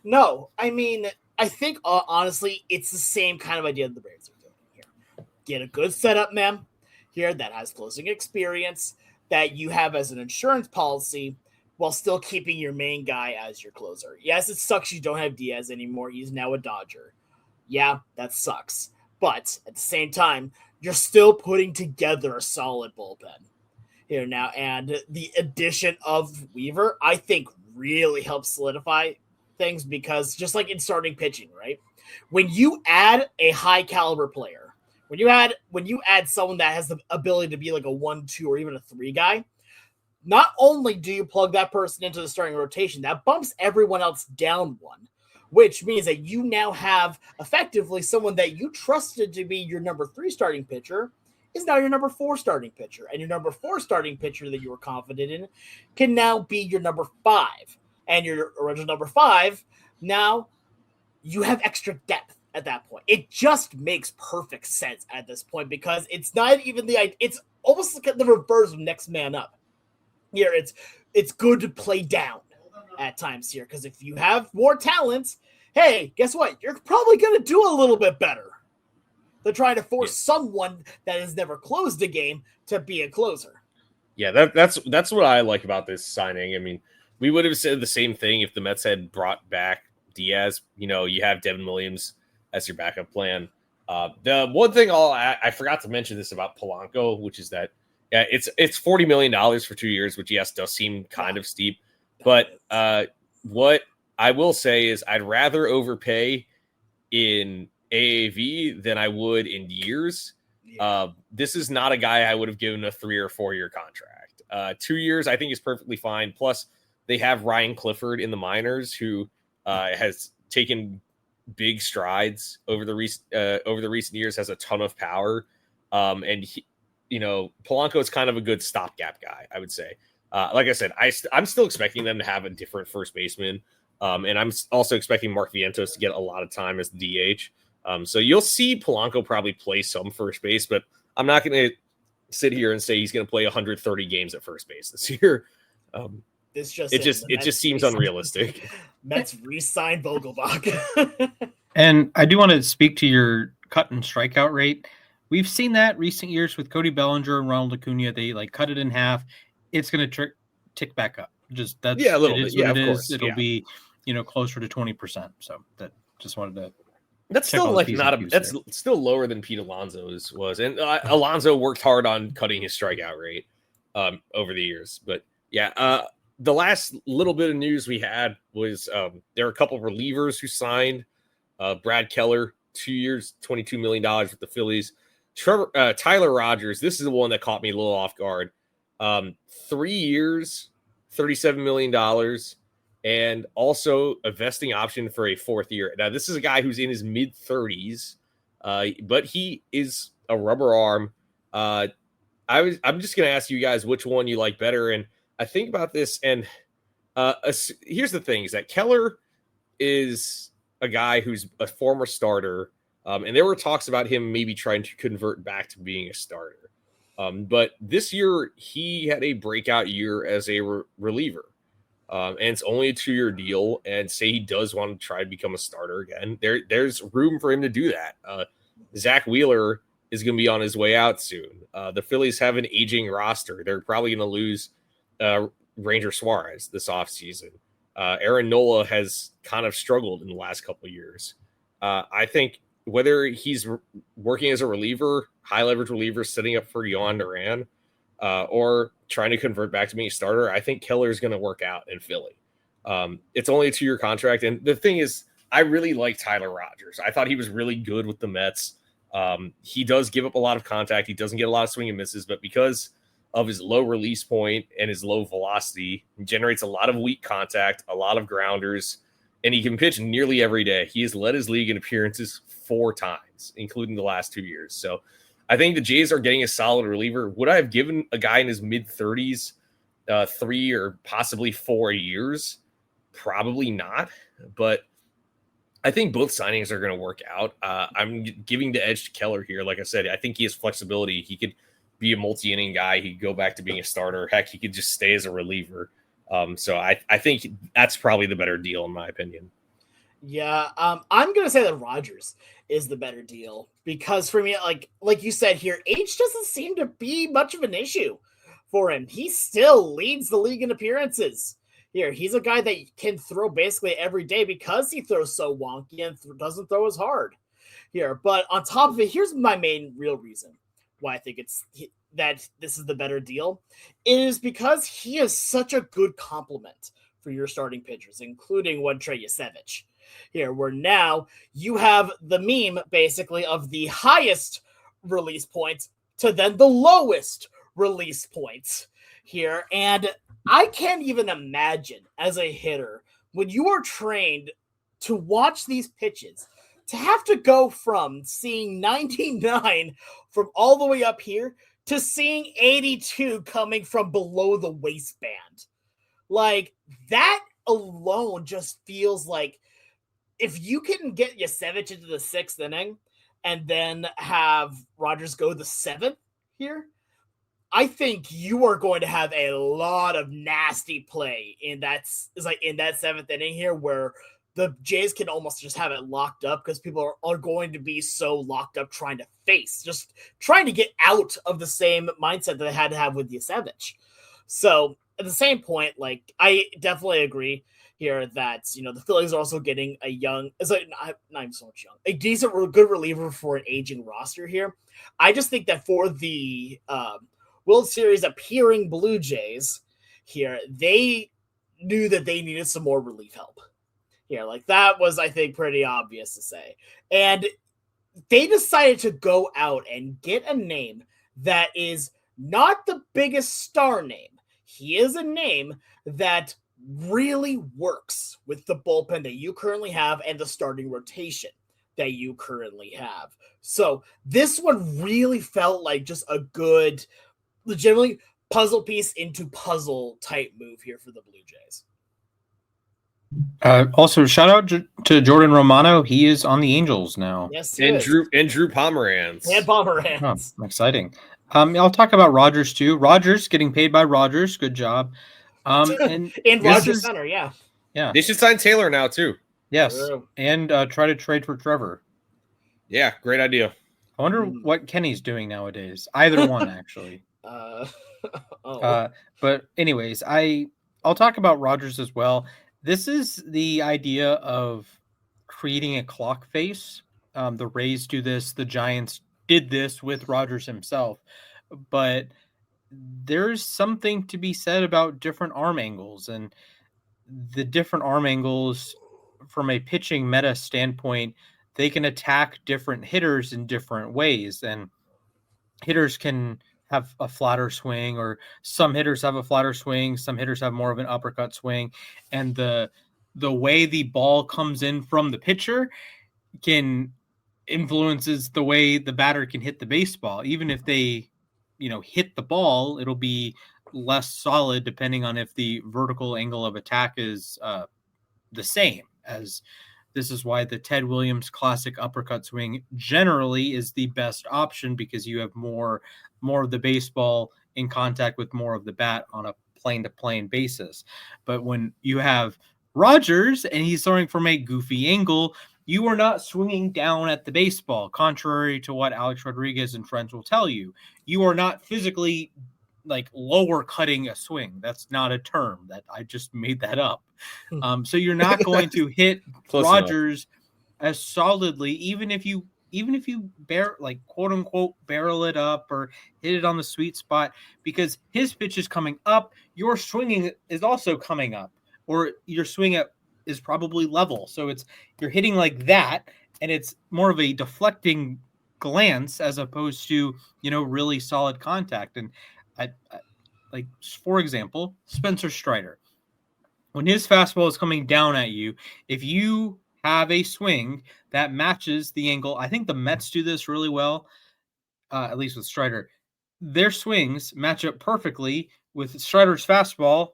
no, I mean I think honestly it's the same kind of idea that the Braves are doing here. Get a good setup man here that has closing experience that you have as an insurance policy while still keeping your main guy as your closer. Yes, it sucks you don't have Diaz anymore. He's now a Dodger. Yeah, that sucks. But at the same time, you're still putting together a solid bullpen here now. And the addition of Weaver, I think, really helps solidify things because just like in starting pitching, right? When you add a high caliber player, when you add someone that has the ability to be like a 1-2 or even a 3 guy, not only do you plug that person into the starting rotation, that bumps everyone else down one, which means that you now have effectively someone that you trusted to be your number 3 starting pitcher is now your number 4 starting pitcher, and your number 4 starting pitcher that you were confident in can now be your number 5, and your original number 5 now you have extra depth. At that point, it just makes perfect sense at this point because it's not even it's almost like the reverse of next man up. Here, it's good to play down at times here because if you have more talent, hey, guess what? You're probably going to do a little bit better than trying to force someone that has never closed a game to be a closer. Yeah, that's what I like about this signing. I mean, we would have said the same thing if the Mets had brought back Diaz. You have Devin Williams as your backup plan. The one thing I forgot to mention this about Polanco, which is that it's $40 million for 2 years, which yes does seem kind of steep. But what I will say is I'd rather overpay in AAV than I would in years. Yeah. This is not a guy I would have given a 3 or 4 year contract. 2 years, I think, is perfectly fine. Plus, they have Ryan Clifford in the minors, who has taken big strides over the recent years, has a ton of power. And he, Polanco is kind of a good stopgap guy, I would say. Like I said, I'm still expecting them to have a different first baseman. And I'm also expecting Mark Vientos to get a lot of time as the DH. So you'll see Polanco probably play some first base, but I'm not going to sit here and say he's going to play 130 games at first base this year. It just seems unrealistic. Mets re-signed Vogelbach. And I do want to speak to your cut and strikeout rate. We've seen that recent years with Cody Bellinger and Ronald Acuna. They cut it in half. It's going to tick back up. Just that's a little bit. Yeah, of course. It'll be closer to 20%. So that just wanted to. That's still that's still lower than Pete Alonso's was, and Alonso worked hard on cutting his strikeout rate over the years. But yeah, the last little bit of news we had was there are a couple of relievers who signed. Brad Keller, 2 years, $22 million with the Phillies. Tyler Rogers, this is the one that caught me a little off guard. 3 years, $37 million, and also a vesting option for a 4th year. Now, this is a guy who's in his mid-30s, but he is a rubber arm. I'm just going to ask you guys which one you like better. And I think about this, and here's the thing, is that Keller is a guy who's a former starter, and there were talks about him maybe trying to convert back to being a starter. But this year, he had a breakout year as a reliever. And it's only a 2-year deal, and say he does want to try to become a starter again. There's room for him to do that. Zach Wheeler is going to be on his way out soon. The Phillies have an aging roster. They're probably going to lose Ranger Suarez this offseason. Aaron Nola has kind of struggled in the last couple of years. I think whether he's working as a reliever, high leverage reliever, setting up for Yohan Duran, or trying to convert back to being a starter, I think Keller is going to work out in Philly. It's only a 2-year contract. And the thing is, I really like Tyler Rogers. I thought he was really good with the Mets. He does give up a lot of contact. He doesn't get a lot of swing and misses, but because of his low release point and his low velocity, he generates a lot of weak contact, a lot of grounders, and he can pitch nearly every day. He has led his league in appearances 4 times, including the last 2 years. So I think the Jays are getting a solid reliever. Would I have given a guy in his mid-30s 3 or possibly 4 years? Probably not, but I think both signings are going to work out. I'm giving the edge to Keller here. Like I said, I think he has flexibility. He could be a multi-inning guy. He could go back to being a starter. Heck, he could just stay as a reliever. So I think that's probably the better deal, in my opinion. Yeah, I'm going to say that Rogers is the better deal because for me, like you said here, age doesn't seem to be much of an issue for him. He still leads the league in appearances. Here, he's a guy that can throw basically every day because he throws so wonky and doesn't throw as hard here. But on top of it, here's my main real reason why I think that this is the better deal. It is because he is such a good complement for your starting pitchers, including one Trey Yasevich. Here, where now you have the meme basically of the highest release points to then the lowest release points here. And I can't even imagine as a hitter, when you are trained to watch these pitches, to have to go from seeing 99 from all the way up here to seeing 82 coming from below the waistband. Like, that alone just feels like if you can get Yasevich into the 6th inning and then have Rogers go the 7th here, I think you are going to have a lot of nasty play in that 7th inning here where the Jays can almost just have it locked up because people are going to be so locked up trying to get out of the same mindset that they had to have with Yasevich. So at the same point, like, I definitely agree here that, the Phillies are also getting a young, it's like not even so much young, a decent, good reliever for an aging roster here. I just think that for the World Series appearing Blue Jays here, they knew that they needed some more relief help. Yeah, like that was, I think, pretty obvious to say. And they decided to go out and get a name that is not the biggest star name. He is a name that really works with the bullpen that you currently have and the starting rotation that you currently have. So this one really felt like just a good, legitimately puzzle piece into puzzle type move here for the Blue Jays. Also, shout out to Jordan Romano. He is on the Angels now. Yes, and Drew Pomeranz. And Pomeranz. Oh, exciting. I'll talk about Rogers too. Rogers getting paid by Rogers. Good job. And in Rogers Center, yeah. They should sign Taylor now too. Yes, and try to trade for Trevor. Yeah, great idea. I wonder what Kenny's doing nowadays. Either one, actually. But anyways, I'll talk about Rogers as well. This is the idea of creating a clock face. The Rays do this. The Giants did this with Rogers himself. But there's something to be said about different arm angles. And the different arm angles from a pitching meta standpoint, they can attack different hitters in different ways. And hitters can have a flatter swing, or some hitters have a flatter swing. Some hitters have more of an uppercut swing. And the way the ball comes in from the pitcher can influences the way the batter can hit the baseball. Even if they, hit the ball, it'll be less solid depending on if the vertical angle of attack is the same. As this is why the Ted Williams classic uppercut swing generally is the best option, because you have more of the baseball in contact with more of the bat on a plane-to-plane basis. But when you have Rogers and he's throwing from a goofy angle, you are not swinging down at the baseball, contrary to what Alex Rodriguez and friends will tell you. You are not physically lower cutting a swing. That's not a term. That I just made that up. So you're not going to hit Rogers as solidly, even if you quote unquote barrel it up or hit it on the sweet spot, because his pitch is coming up, your swinging is also coming up, or your swing is probably level. So you're hitting like that, and it's more of a deflecting glance as opposed to, really solid contact. And I for example, Spencer Strider, when his fastball is coming down at you, if you have a swing that matches the angle, I think the Mets do this really well, at least with Strider. Their swings match up perfectly with Strider's fastball.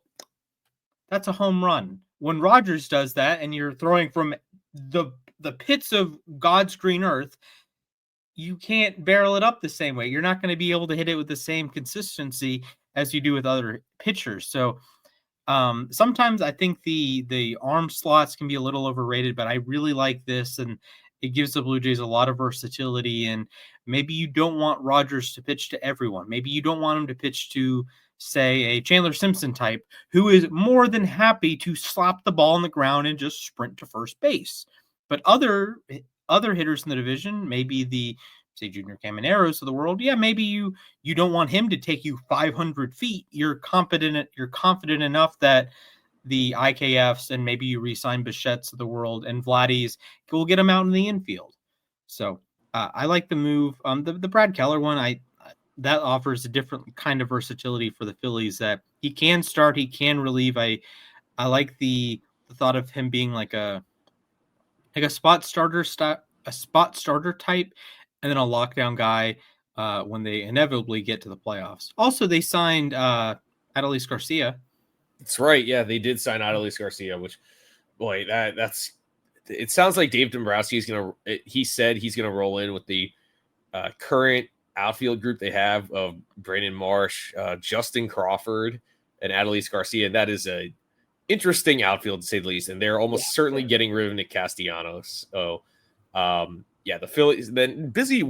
That's a home run. When Rogers does that and you're throwing from the pits of God's green earth, you can't barrel it up the same way. You're not going to be able to hit it with the same consistency as you do with other pitchers. So sometimes I think the arm slots can be a little overrated, but I really like this, and it gives the Blue Jays a lot of versatility. And maybe you don't want Rogers to pitch to everyone. Maybe you don't want him to pitch to, say, a Chandler Simpson type, who is more than happy to slap the ball on the ground and just sprint to first base. But other hitters in the division, maybe the, say, Junior Camaneros of the world, maybe you don't want him to take you 500 feet. You're confident enough that the IKFs and maybe you re-sign Bichette's of the world and Vladdy's will get him out in the infield. So I like the move. The Brad Keller one, that offers a different kind of versatility for the Phillies, that he can start, he can relieve. I like the thought of him being like a spot starter type, and then a lockdown guy when they inevitably get to the playoffs. Also, they signed Adolis Garcia. That's right. Yeah, they did sign Adolis Garcia, which, boy, that's. It sounds like Dave Dombrowski he said he's gonna roll in with the current outfield group they have of Brandon Marsh, Justin Crawford, and Adolis Garcia. That is a interesting outfield, to say the least, and they're almost certainly getting rid of Nick Castellanos. So, the Phillies, then busy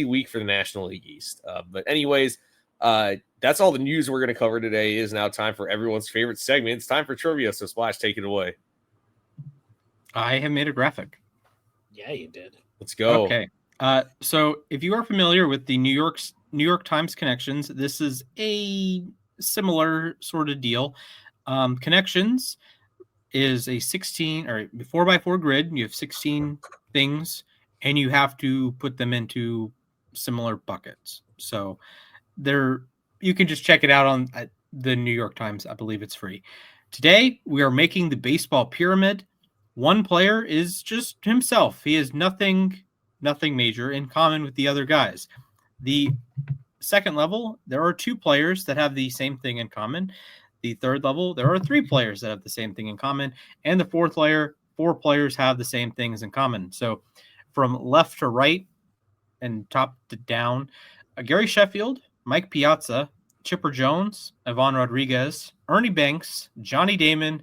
week for the National League East. But anyways, that's all the news we're going to cover today. It is now time for everyone's favorite segment. It's time for trivia. So Splash, take it away. I have made a graphic. Yeah, you did. Let's go. Okay. So if you are familiar with the New York Times connections, this is a similar sort of deal. Connections is a 16 or 4x4 grid. You have 16 things, and you have to put them into similar buckets. So you can just check it out on the New York Times. I believe it's free. Today, we are making the baseball pyramid. One player is just himself. He has nothing major in common with the other guys. The second level, there are 2 players that have the same thing in common. The third level, there are 3 players that have the same thing in common. And the fourth layer, 4 players have the same things in common. So from left to right and top to down, Gary Sheffield, Mike Piazza, Chipper Jones, Ivan Rodriguez, Ernie Banks, Johnny Damon,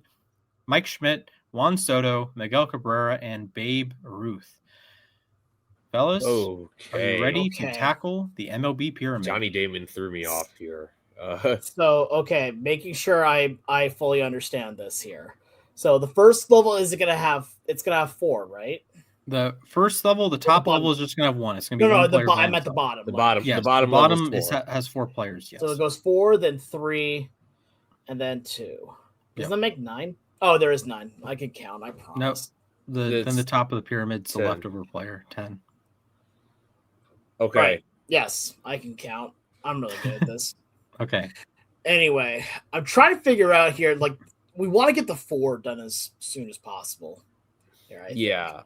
Mike Schmidt, Juan Soto, Miguel Cabrera, and Babe Ruth. Fellas, are you ready to tackle the MLB pyramid? Johnny Damon threw me off here. Making sure I fully understand this here. So the first level it's gonna have 4, right? The first level, the top level is just gonna have 1. It's gonna be I'm at the bottom. The bottom. Yes, the bottom has 4 players. Yes. So it goes 4, then 3, and then 2. Does that make 9? Oh, there is 9. I can count. I promise. No, then the top of the pyramid's the leftover player. 10. Okay. Right. Yes, I can count. I'm really good at this. Okay. Anyway, I'm trying to figure out here. Like, we want to get the 4 done as soon as possible. Right? Yeah.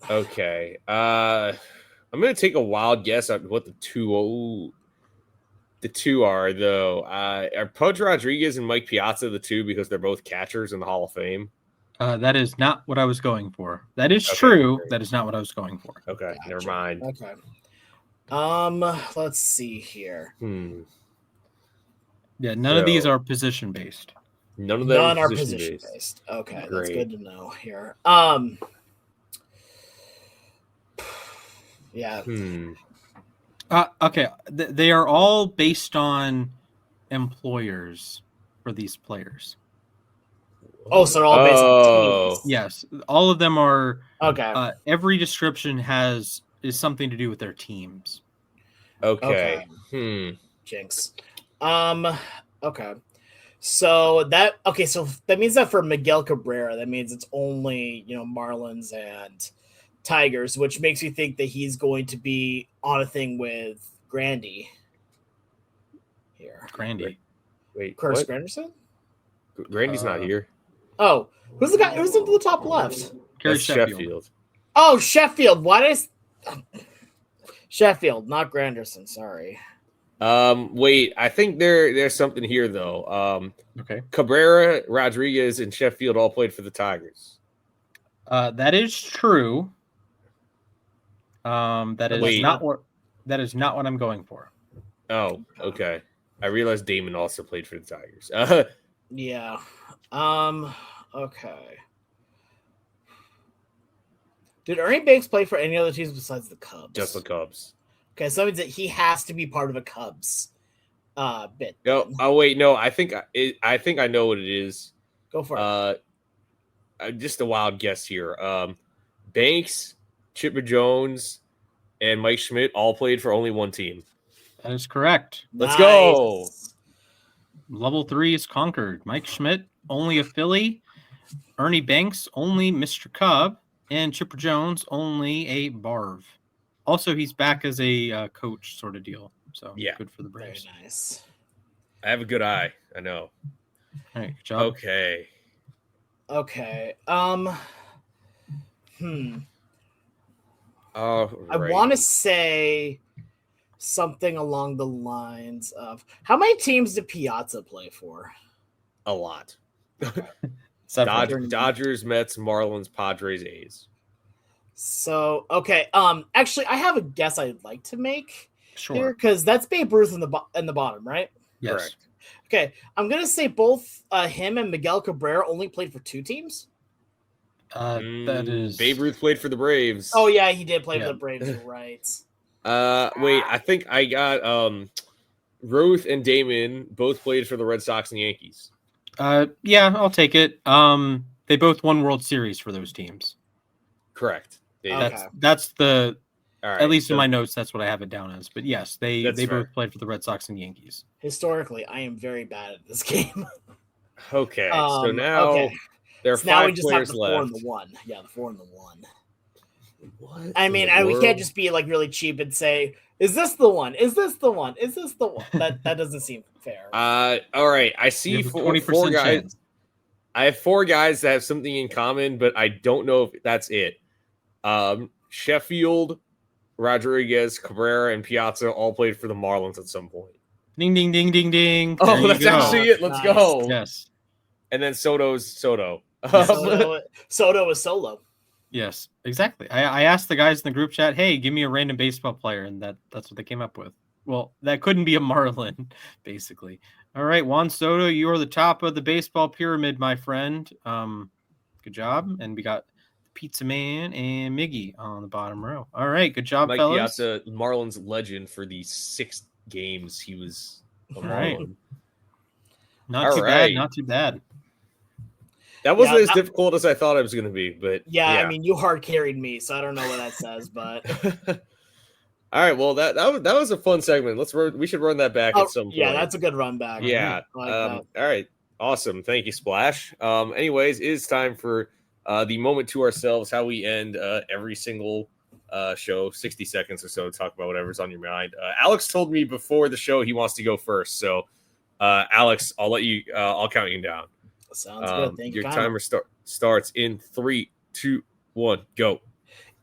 Okay. I'm gonna take a wild guess at what the two are though. Are Pudge Rodriguez and Mike Piazza the 2 because they're both catchers in the Hall of Fame? That is not what I was going for. That is true. Great. That is not what I was going for. Okay, gotcha. Never mind. Okay. Let's see here. Yeah, none of these are position based. None of them are position based. Okay, great. That's good to know here. Yeah. Okay, they are all based on employers for these players. Oh, so they're all based on teams. Yes, all of them are. Okay. Every description is something to do with their teams. Okay. Jinx. Okay. So that means that for Miguel Cabrera, that means it's only, Marlins and Tigers, which makes me think that he's going to be on a thing with Grandy here. Grandy. Wait, Curtis Granderson? Grandy's not here. Oh, who's the guy? Who's in the top left? Sheffield. Oh, Sheffield. Sheffield, not Granderson. Sorry. Wait, I think there's something here though. Okay. Cabrera, Rodriguez, and Sheffield all played for the Tigers. That is true. That is not what I'm going for. Oh, okay. I realized Damon also played for the Tigers. Yeah. Okay. Did Ernie Banks play for any other teams besides the Cubs? Just the Cubs. Okay, so that means that he has to be part of a Cubs bit. Oh wait, no. I think I know what it is. Go for it. Just a wild guess here. Banks, Chipper Jones, and Mike Schmidt all played for only one team. That is correct. Let's go. Level 3 is conquered. Mike Schmidt, only a Philly. Ernie Banks, only Mr. Cub. And Chipper Jones, only a Barv. Also, he's back as a coach sort of deal. So, yeah, good for the Braves. Very nice. I have a good eye. I know. All right, good job. Okay. I want to say something along the lines of, how many teams did Piazza play for? A lot. Dodgers, Mets, Marlins, Padres, A's. So, okay. Actually, I have a guess I'd like to make here, Sure. because that's Babe Ruth in the bottom, right? Yes. Correct. Okay, I'm gonna say both him and Miguel Cabrera only played for 2 teams. That is Babe Ruth played for the Braves. Oh yeah, he did play for the Braves. You're right. Wait, I think I got Ruth and Damon both played for the Red Sox and Yankees. Yeah, I'll take it. They both won World Series for those teams. Correct. Okay. That's the All right. At least in my notes, that's what I have it down as. But yes, they That's fair. both played for the Red Sox and Yankees. Historically, I am very bad at this game. Okay, so now there are So now five we just have players the 4 left. and the 1. Yeah, the 4 and the 1. What I in mean, the we world? can't just be like really cheap and say, "Is this the one? Is this the one? Is this the one?" That doesn't seem fair. All right. I see You have a four 20% guys. chance. I have 4 guys that have something in common, but I don't know if that's it. Sheffield, Rodriguez, Cabrera, and Piazza all played for the Marlins at some point. Ding, ding, ding, ding, ding. Oh, There you that's go. actually it. Let's Nice. go. Yes. And then Soto's Soto. Soto was solo. Yes, exactly. I asked the guys in the group chat, hey, give me a random baseball player, and that's what they came up with. Well, that couldn't be a Marlin, basically. All right, Juan Soto, you are the top of the baseball pyramid, my friend. Good job. And we got Pizza Man and Miggy on the bottom row. All right, good job, Mike fellas. Piazza, Marlins legend for the 6 games he was a Marlin. Not too bad. Not too bad. That wasn't as difficult as I thought it was going to be, but yeah, I mean, you hard carried me, so I don't know what that says, but all right, well that was a fun segment. We should run that back at some point. Yeah, that's a good run back. Yeah. All right, awesome. Thank you, Splash. Anyways, it is time for the moment to ourselves, how we end every single show, 60 seconds or so to talk about whatever's on your mind. Alex told me before the show he wants to go first, so Alex, I'll let you. I'll count you down. Sounds good. Thank you. Your timer starts in 3, 2, 1, go.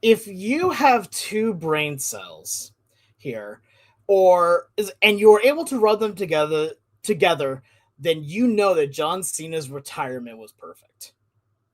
If you have 2 brain cells here, and you're able to run them together, then you know that John Cena's retirement was perfect.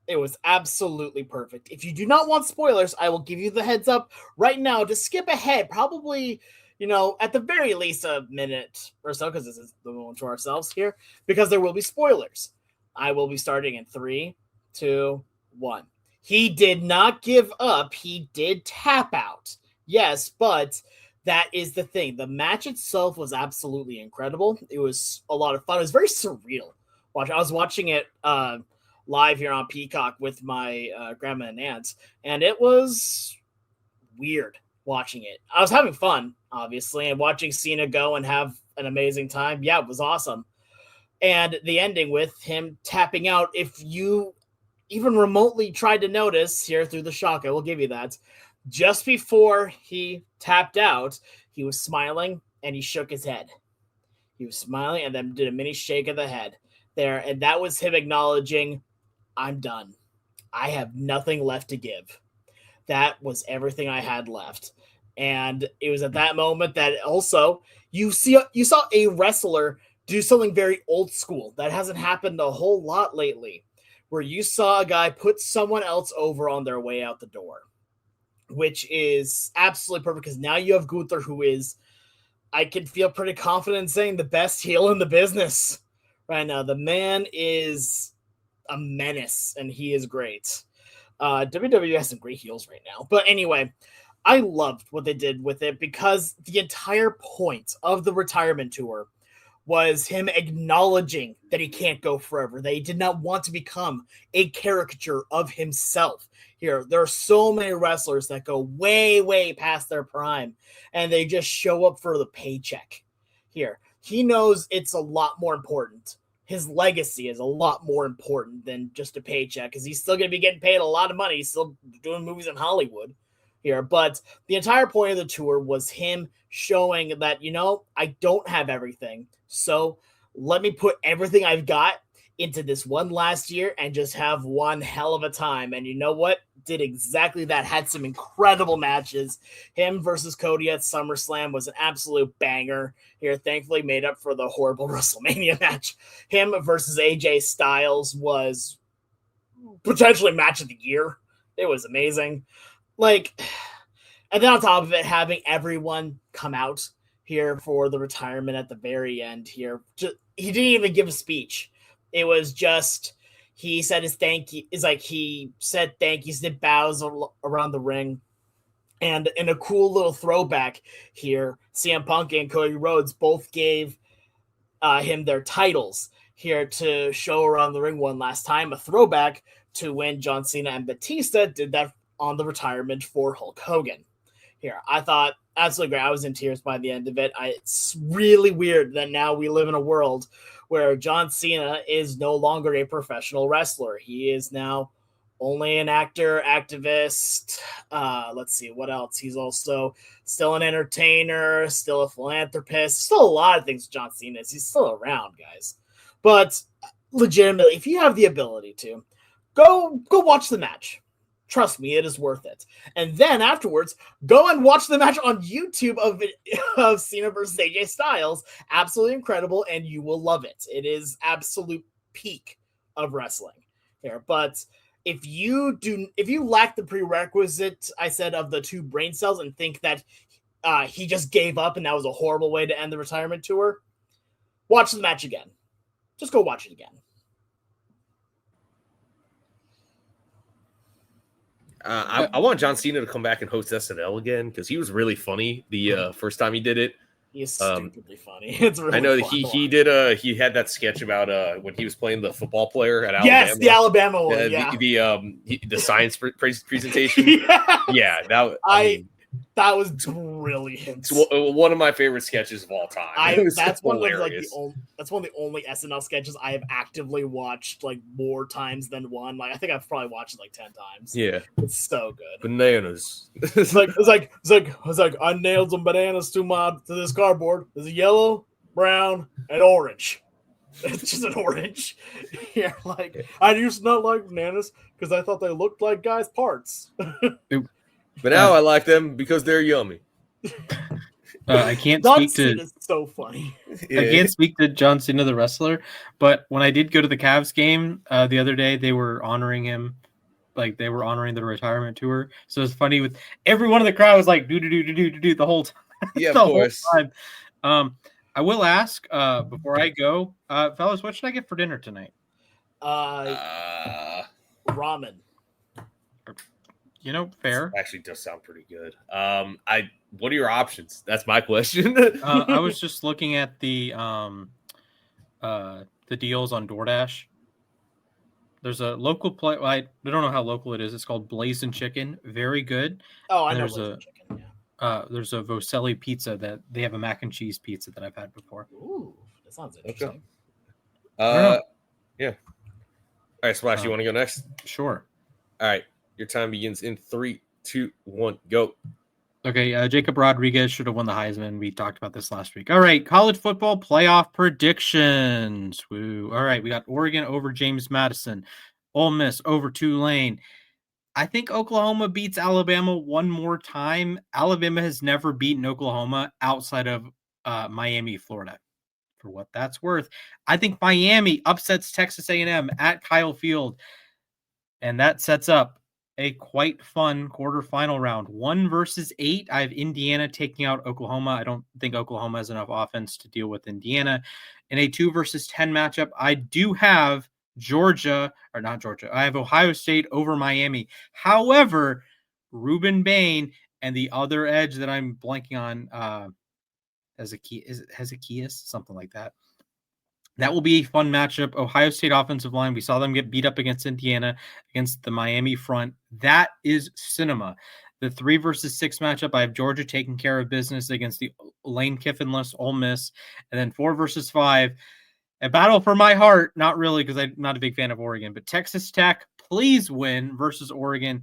It was absolutely perfect. If you do not want spoilers, I will give you the heads up right now to skip ahead, probably, at the very least a minute or so, because this is the moment to ourselves here, because there will be spoilers. I will be starting in 3, 2, 1. He did not give up. He did tap out. Yes, but that is the thing. The match itself was absolutely incredible. It was a lot of fun. It was very surreal. I was watching it live here on Peacock with my grandma and aunts, and it was weird watching it. I was having fun, obviously, and watching Cena go and have an amazing time. Yeah, it was awesome. And the ending with him tapping out, if you even remotely tried to notice here through the shock, I will give you that. Just before he tapped out, he was smiling and he shook his head. He was smiling and then did a mini shake of the head there. And that was him acknowledging, I'm done. I have nothing left to give. That was everything I had left. And it was at that moment that also you saw a wrestler do something very old school that hasn't happened a whole lot lately, where you saw a guy put someone else over on their way out the door, which is absolutely perfect because now you have Gunther, who is, I can feel pretty confident in saying, the best heel in the business right now. The man is a menace, and he is great. WWE has some great heels right now. But anyway, I loved what they did with it because the entire point of the retirement tour was him acknowledging that he can't go forever. They did not want to become a caricature of himself. Here, there are so many wrestlers that go way, way past their prime, and they just show up for the paycheck. Here, he knows it's a lot more important. His legacy is a lot more important than just a paycheck, because he's still going to be getting paid a lot of money. He's still doing movies in Hollywood here. But the entire point of the tour was him showing that, I don't have everything. So let me put everything I've got into this one last year and just have one hell of a time. And you know what? Did exactly that. Had some incredible matches. Him versus Cody at SummerSlam was an absolute banger here. Thankfully made up for the horrible WrestleMania match. Him versus AJ Styles was potentially match of the year. It was amazing. And then on top of it, having everyone come out here for the retirement at the very end here. He didn't even give a speech. It was just, he said his thank you. It's like he said thank yous, did bows around the ring. And in a cool little throwback here, CM Punk and Cody Rhodes both gave him their titles here to show around the ring one last time. A throwback to when John Cena and Batista did that on the retirement for Hulk Hogan. here. I thought absolutely great. I was in tears by the end of it. It's really weird that now we live in a world where John Cena is no longer a professional wrestler. He is now only an actor, activist. Let's see what else. He's also still an entertainer, still a philanthropist, still a lot of things John Cena is. He's still around, guys. But legitimately, if you have the ability to, go watch the match. Trust me, it is worth it. And then afterwards, go and watch the match on YouTube of Cena versus AJ Styles. Absolutely incredible, and you will love it. It is absolute peak of wrestling here. But if you lack the prerequisite, I said, of the 2 brain cells and think that he just gave up and that was a horrible way to end the retirement tour, watch the match again. Just go watch it again. I want John Cena to come back and host SNL again because he was really funny the first time he did it. He is stupidly funny. It's really I know that he had that sketch about when he was playing the football player at Alabama. Yes, the Alabama one. The science presentation. Yeah, that was brilliant. It's one of my favorite sketches of all time. That's one of the only SNL sketches I have actively watched like more times than one. Like I think I've probably watched it like 10 times. Yeah, it's so good. Bananas. It's like I nailed some bananas to this cardboard. There's a yellow, brown, and orange. It's just an orange. Yeah, like I used to not like bananas because I thought they looked like guys' parts. But now I like them because they're yummy. I can't John speak Cena to. Is so funny. Yeah. I can't speak to John Cena the wrestler, but when I did go to the Cavs game the other day, they were honoring him, like they were honoring the retirement tour. So it's funny with everyone in the crowd was like do the whole time. Yeah, of course. Time. I will ask before I go, fellas, what should I get for dinner tonight? Ramen. You know, fair. That actually does sound pretty good. What are your options? That's my question. I was just looking at the deals on DoorDash. There's a local place. I don't know how local it is. It's called Blazing Chicken. Very good. Oh, I know Blazing Chicken. Yeah. There's a Voselli pizza that they have a mac and cheese pizza that I've had before. Ooh, that sounds interesting. Okay. Yeah. All right, Splash, you want to go next? Sure. All right. Your time begins in 3, 2, 1, go. Okay, Jacob Rodriguez should have won the Heisman. We talked about this last week. All right, college football playoff predictions. Woo. All right, we got Oregon over James Madison. Ole Miss over Tulane. I think Oklahoma beats Alabama one more time. Alabama has never beaten Oklahoma outside of Miami, Florida. For what that's worth, I think Miami upsets Texas A&M at Kyle Field, and that sets up a quite fun quarterfinal round. 1 versus 8. I have Indiana taking out Oklahoma. I don't think Oklahoma has enough offense to deal with Indiana. In a 2 versus 10 matchup, I do have I have Ohio State over Miami. However, Ruben Bain and the other edge that I'm blanking on, Hezekias, something like that. That will be a fun matchup. Ohio State offensive line. We saw them get beat up against Indiana, against the Miami front. That is cinema. The 3 versus 6 matchup, I have Georgia taking care of business against the Lane Kiffinless Ole Miss. And then 4 versus 5, a battle for my heart. Not really, because I'm not a big fan of Oregon. But Texas Tech, please win versus Oregon.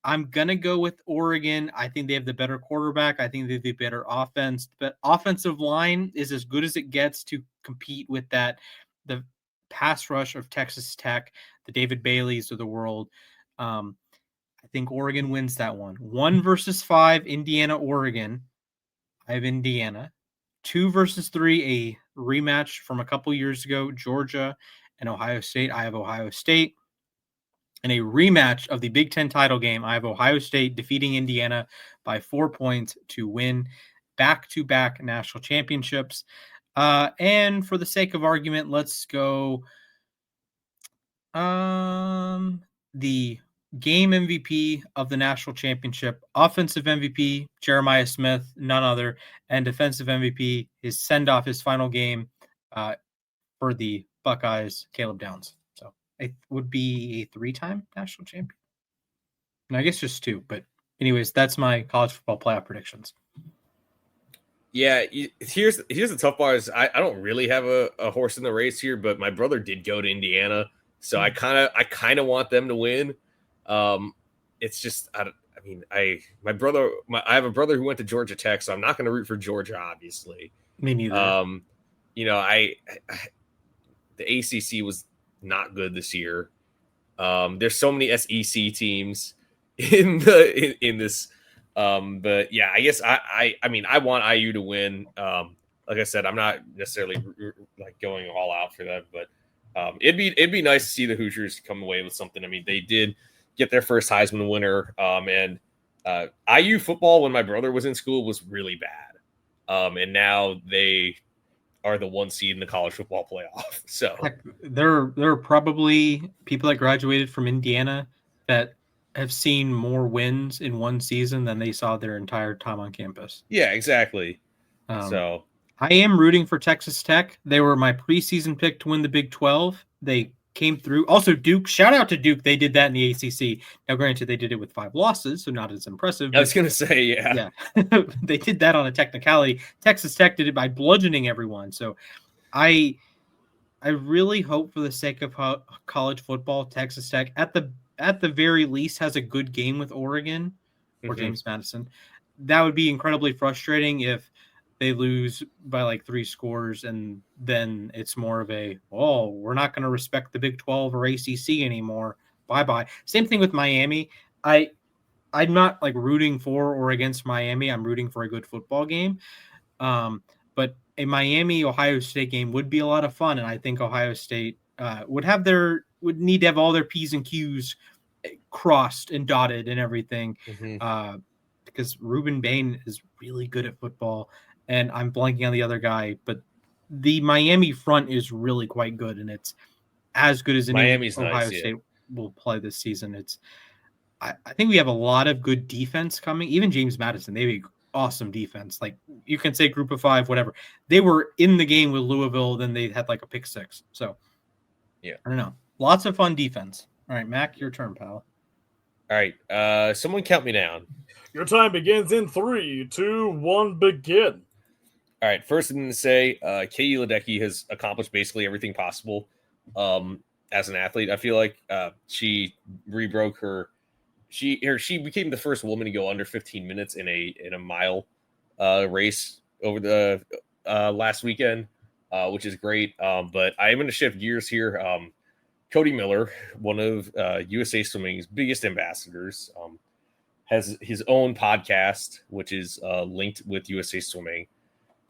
I'm going to go with Oregon. I think they have the better quarterback. I think they have the better offense. But offensive line is as good as it gets to compete with the pass rush of Texas Tech, the David Baileys of the world. I think Oregon wins that one. 1 versus 5, Indiana, Oregon. I have Indiana. 2 versus 3, a rematch from a couple years ago, Georgia and Ohio State. I have Ohio State. In a rematch of the Big Ten title game, I have Ohio State defeating Indiana by 4 points to win back-to-back national championships. And for the sake of argument, let's go the game MVP of the national championship, offensive MVP, Jeremiah Smith, none other, and defensive MVP, his send-off, his final game for the Buckeyes, Caleb Downs. It would be a 3-time national champion. And I guess just 2, but anyways, that's my college football playoff predictions. Yeah, here's the tough part is I don't really have a horse in the race here, but my brother did go to Indiana, so I kind of want them to win. It's just I have a brother who went to Georgia Tech, so I'm not going to root for Georgia, obviously. Me neither. The ACC was not good this year. There's so many SEC teams in this. But yeah, I guess I want IU to win. Like I said, I'm not necessarily like going all out for them, but it'd be nice to see the Hoosiers come away with something. I mean, they did get their first Heisman winner, and IU football when my brother was in school was really bad, and now they are the 1 seed in the college football playoff. So heck, there are probably people that graduated from Indiana that have seen more wins in one season than they saw their entire time on campus. Yeah, exactly. So I am rooting for Texas Tech. They were my preseason pick to win the Big 12. They came through. Also, Duke. Shout out to Duke. They did that in the ACC. Now, granted, they did it with 5 losses, so not as impressive. I was going to say, yeah. They did that on a technicality. Texas Tech did it by bludgeoning everyone. So I really hope for the sake of college football, Texas Tech at the very least has a good game with Oregon or James Madison. That would be incredibly frustrating if they lose by like 3 scores and then it's more of we're not going to respect the Big 12 or ACC anymore. Bye-bye. Same thing with Miami. I'm not like rooting for or against Miami. I'm rooting for a good football game. But a Miami-Ohio State game would be a lot of fun, and I think Ohio State would need to have all their P's and Q's crossed and dotted and everything, because Ruben Bain is really good at football, and I'm blanking on the other guy, but the Miami front is really quite good, and it's as good as any Ohio State will play this season. I think we have a lot of good defense coming. Even James Madison, they have awesome defense. Like you can say group of 5, whatever. They were in the game with Louisville, then they had like a pick 6. So yeah, I don't know. Lots of fun defense. All right, Mac, your turn, pal. All right, someone count me down. Your time begins in 3, 2, 1, begin. All right, first thing to say, Katie Ledecky has accomplished basically everything possible as an athlete. I feel like she rebroke her. She became the first woman to go under 15 minutes in a mile race over the last weekend, which is great. But I am going to shift gears here. Cody Miller, one of USA Swimming's biggest ambassadors, has his own podcast, which is linked with USA Swimming.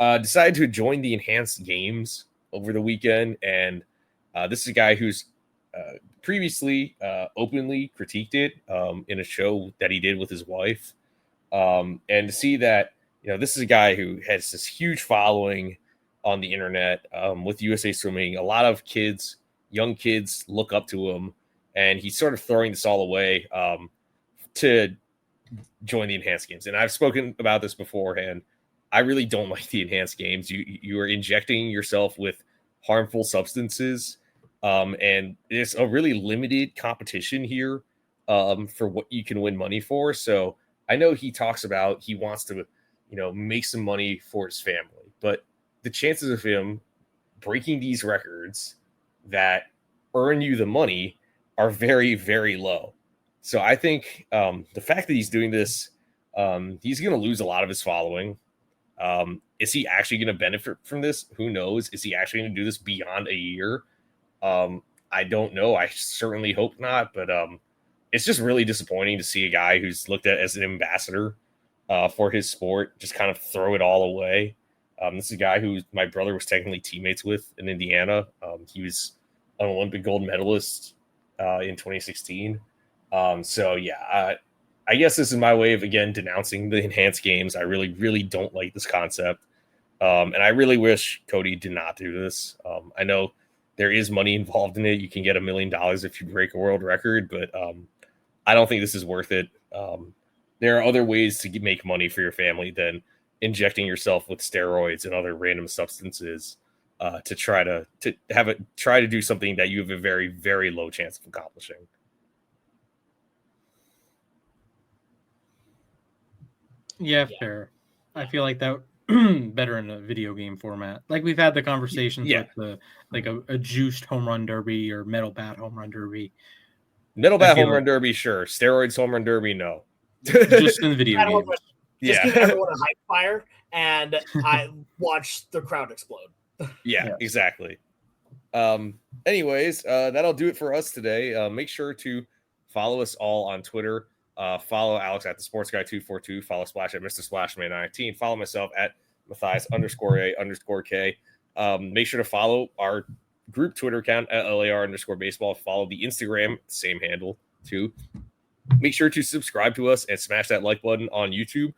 Decided to join the Enhanced Games over the weekend, and this is a guy who's previously openly critiqued it in a show that he did with his wife, and to see that this is a guy who has this huge following on the internet with USA Swimming. A lot of young kids look up to him, and he's sort of throwing this all away to join the Enhanced Games. And I've spoken about this beforehand. I really don't like the Enhanced Games. You are injecting yourself with harmful substances, and there's a really limited competition here for what you can win money for. So I know he talks about he wants to, make some money for his family, but the chances of him breaking these records that earn you the money are very, very low. So I think the fact that he's doing this, he's going to lose a lot of his following. Is he actually going to benefit from this? Who knows? Is he actually going to do this beyond a year? I don't know. I certainly hope not, but it's just really disappointing to see a guy who's looked at as an ambassador for his sport just kind of throw it all away. This is a guy who my brother was technically teammates with in Indiana. He was an Olympic gold medalist in 2016. So yeah, I guess this is my way of, again, denouncing the Enhanced Games. I really, really don't like this concept. And I really wish Cody did not do this. I know there is money involved in it. You can get $1 million if you break a world record, but I don't think this is worth it. There are other ways to make money for your family than injecting yourself with steroids and other random substances to try to do something that you have a very, very low chance of accomplishing. Yeah, Yeah. fair. I feel like that better in a video game format. Like we've had the conversations with the like a juiced home run derby or metal bat home run derby. Metal I bat feel home run like- derby, sure. Steroids home run derby, no. Just in the video Everyone games. was- Just give everyone a hype fire, and I watch the crowd explode. Yeah, exactly. Anyways, that'll do it for us today. Make sure to follow us all on Twitter. Follow Alex at the Sports Guy 242. Follow Splash at Mr. Splashman 19. Follow myself at Mathias_A_K. Make sure to follow our group Twitter account at LAR_baseball. Follow the Instagram, same handle too. Make sure to subscribe to us and smash that like button on YouTube.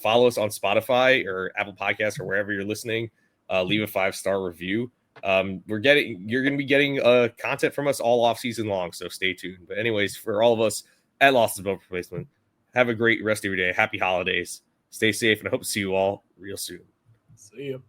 Follow us on Spotify or Apple Podcasts or wherever you're listening. Leave a 5-star review. You're going to be getting content from us all off season long, so stay tuned. But anyways, for all of us at Losses Above Replacement, have a great rest of your day. Happy holidays. Stay safe, and I hope to see you all real soon. See you.